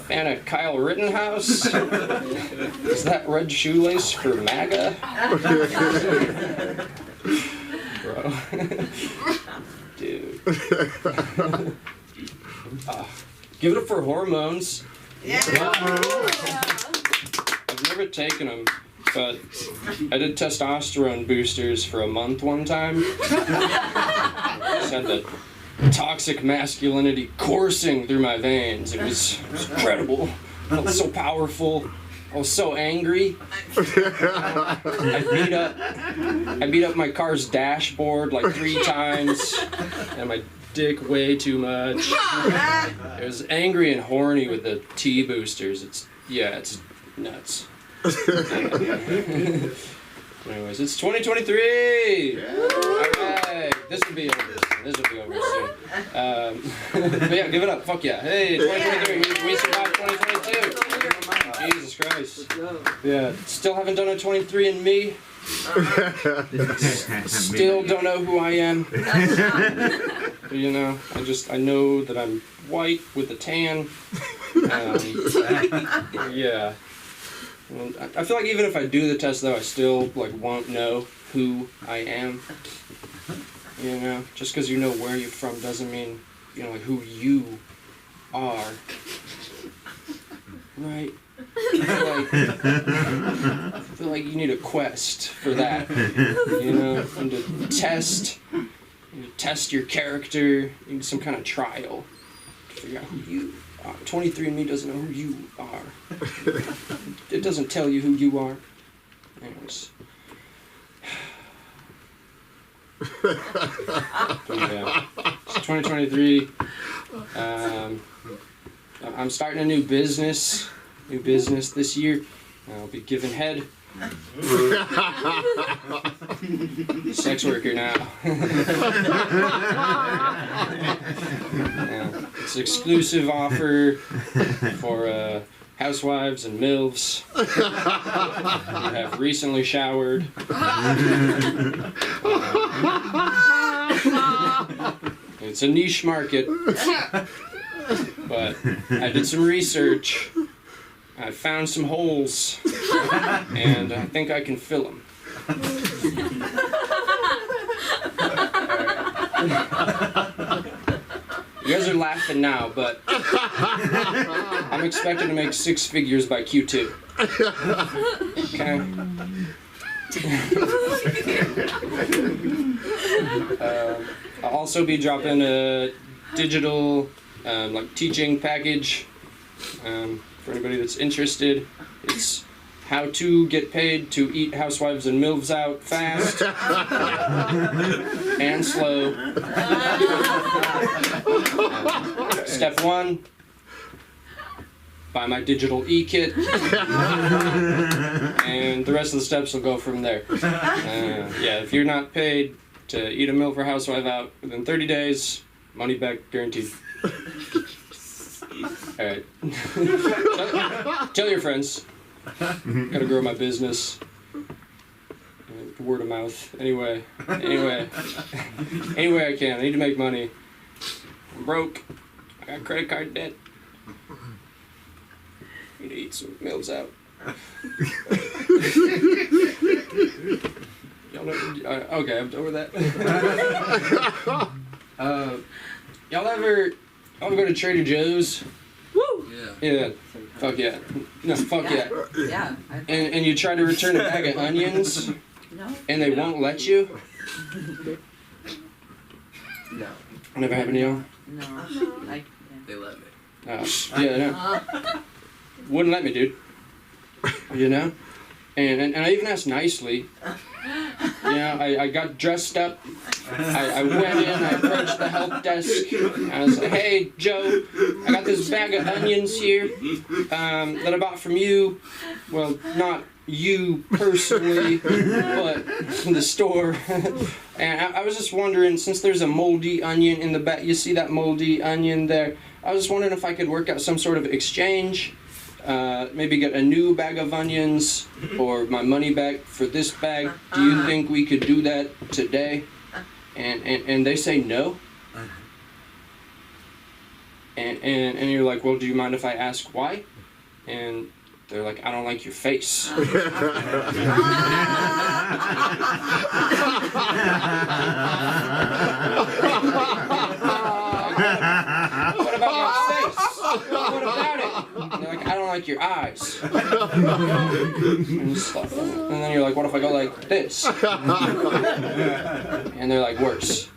Fan of Kyle Rittenhouse? Is that red shoelace for MAGA? Bro. Dude. Give it up for hormones. Yeah. I've never taken them, but I did testosterone boosters for a month one time. Just had the toxic masculinity coursing through my veins. It was incredible. I felt so powerful. I was so angry. I beat up my car's dashboard like 3 times, and my dick way too much. I was angry and horny with the T boosters. It's nuts. Anyways, it's 2023. Alright, this will be over. This will be over soon. But yeah, give it up. Fuck yeah. Hey, 2023. We survived 2022. Jesus Christ. Yeah, still haven't done a 23andMe. Still don't know who I am. But, you know, I know that I'm white with a tan. Yeah. I feel like even if I do the test, though, I still won't know who I am. You know, just because you know where you're from doesn't mean who you are. Right? I feel like you need a quest for that. You know, and to test your character. You need some kind of trial to figure out who you are. 23andMe doesn't know who you are. It doesn't tell you who you are. Anyways. Yeah. It's 2023. I'm starting a new business this year. I'll be giving head. Sex worker now. Yeah. It's an exclusive offer for housewives and MILFs who have recently showered. It's a niche market, but I did some research. I found some holes, and I think I can fill them. You guys are laughing now, but I'm expecting to make 6 figures by Q2. Okay? I'll also be dropping a digital teaching package for anybody that's interested. It's how to get paid to eat housewives and MILFs out fast and slow. Step 1, buy my digital e-kit, and the rest of the steps will go from there. Yeah, if you're not paid to eat a MILF or housewife out within 30 days, money back guaranteed. Alright. Tell your friends. Gotta grow my business. Word of mouth. Anyway I can. I need to make money. I'm broke. I got credit card debt. need to eat some meals out. Y'all know, okay, I'm done with that. Y'all ever go to Trader Joe's? Woo! Yeah. Fuck yeah. No, fuck yeah. Yeah. And you try to return a bag of onions, No. and they won't let you? No. Never happened to y'all? No. They let me. Yeah, no. Wouldn't let me, dude. You know? And I even asked nicely. You know, I got dressed up. I went in, I approached the help desk. I was like, hey, Joe, I got this bag of onions here that I bought from you. Well, not you personally, but from the store. And I was just wondering, since there's a moldy onion in the back, you see that moldy onion there? I was just wondering if I could work out some sort of exchange. Maybe get a new bag of onions or my money back for this bag. Do you think we could do that today? And they say no. And you're like, well, do you mind if I ask why? And they're like, I don't like your face. What about my face? What about it? And they're like, I don't like your eyes. And then you're like, what if I go like this? And they're like, worse.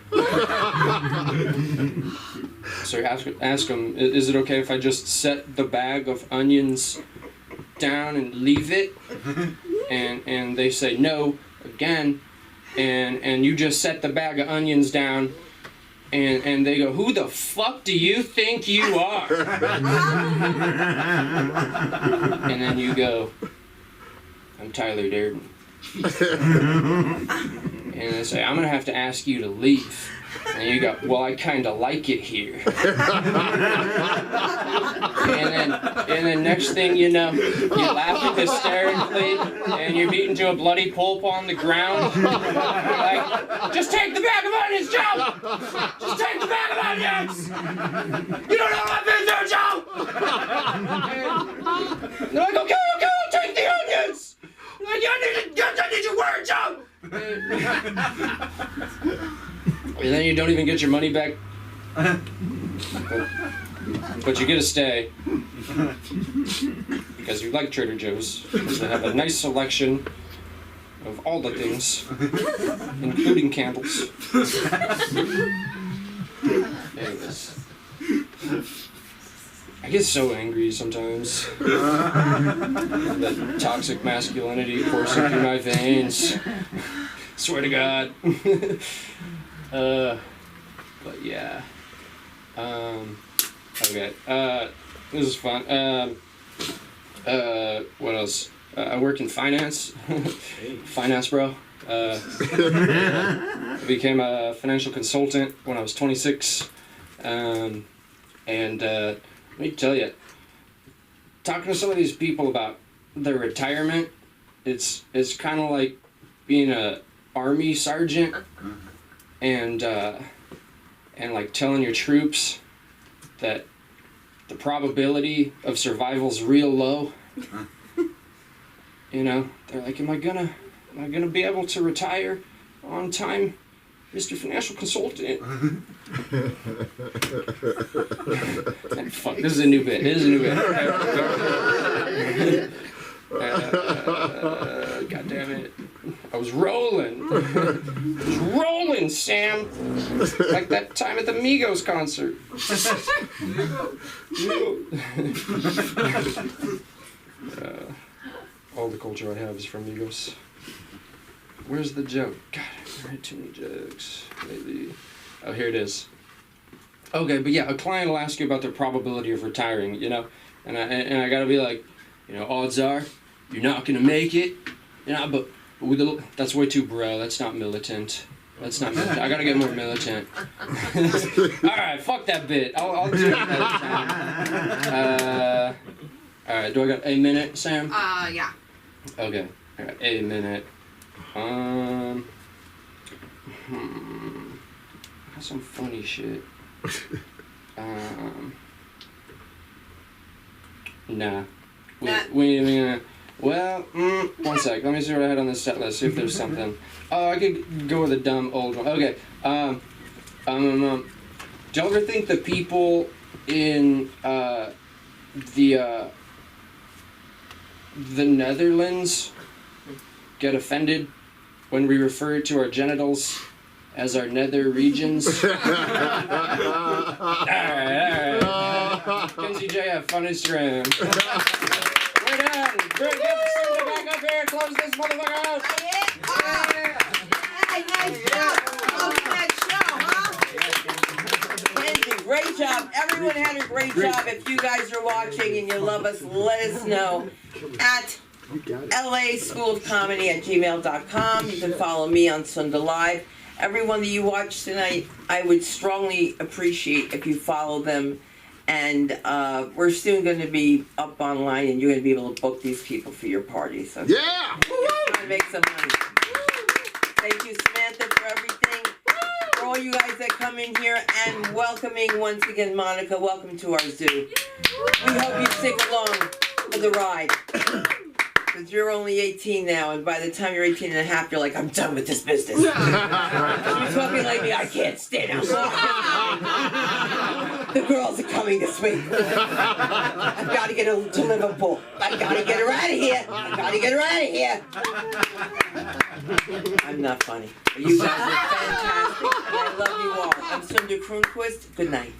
So you ask them, is it okay if I just set the bag of onions down and leave it? And they say no again. And you just set the bag of onions down. And they go, who the fuck do you think you are? And then you go, I'm Tyler Durden. And they say, I'm gonna have to ask you to leave. And you go, well, I kind of like it here. And then next thing you know, you're laughing hysterically, and you're beaten to a bloody pulp on the ground. You're like, just take the bag of onions, Joe! Just take the bag of onions! You don't know what I've been through, Joe! And they're like, okay, I'll take the onions! Like, I need your word, Joe! And then you don't even get your money back. But you get to stay. Because you like Trader Joe's. Because they have a nice selection of all the things, including candles. Anyways. I get so angry sometimes. That toxic masculinity coursing through my veins. Swear to God. But yeah. Okay. This is fun. What else? I work in finance. Finance, bro. I became a financial consultant when I was 26. And let me tell you, talking to some of these people about their retirement, it's kind of like being a army sergeant and like telling your troops that the probability of survival's real low. You know, they're like, am I gonna be able to retire on time, Mr. Financial Consultant? Fuck, this is a new bit. God damn it. I was rolling, Sam. Like that time at the Migos concert. All the culture I have is from Migos. Where's the joke? God, I had too many jokes. Maybe. Oh, here it is. Okay, but yeah, a client will ask you about their probability of retiring, you know? And I gotta be like, you know, odds are you're not gonna make it. You know, but with that's way too bro. That's not militant. That's not militant. I gotta get more militant. Alright, fuck that bit. I'll do it another time. Alright, do I got a minute, Sam? Yeah. Okay. Alright, a minute. I got some funny shit. Nah. Well, one sec. Let me see what I had on this set list. See if there's something. Oh, I could go with a dumb old one. Okay. Do you ever think the people in the Netherlands get offended when we refer to our genitals as our nether regions? Alright. Kenzie J, have fun Instagram. We're done. Great, get somebody back up here and close this motherfucker out. Nice job. Closing that show, huh? Kenzie, great job. Everyone had a great job. If you guys are watching and you love us, let us know at laschoolofcomedy@gmail.com. You can follow me on Sunday Live. Everyone that you watch tonight, I would strongly appreciate if you follow them. And we're soon going to be up online, and you're going to be able to book these people for your party. So yeah! Trying to make some money. Thank you, Samantha, for everything. For all you guys that come in here, and welcoming once again, Monica. Welcome to our zoo. We hope you stick along for the ride. Because you're only 18 now, and by the time you're 18 and a half, you're like, I'm done with this business. You're talking like me, I can't stand outside. The girls are coming this week. I've got to get her to Liverpool. I've got to get her out of here. I've got to get her out of here. I'm not funny. But you guys are fantastic, and I love you all. I'm Sundar Kroonquist. Good night.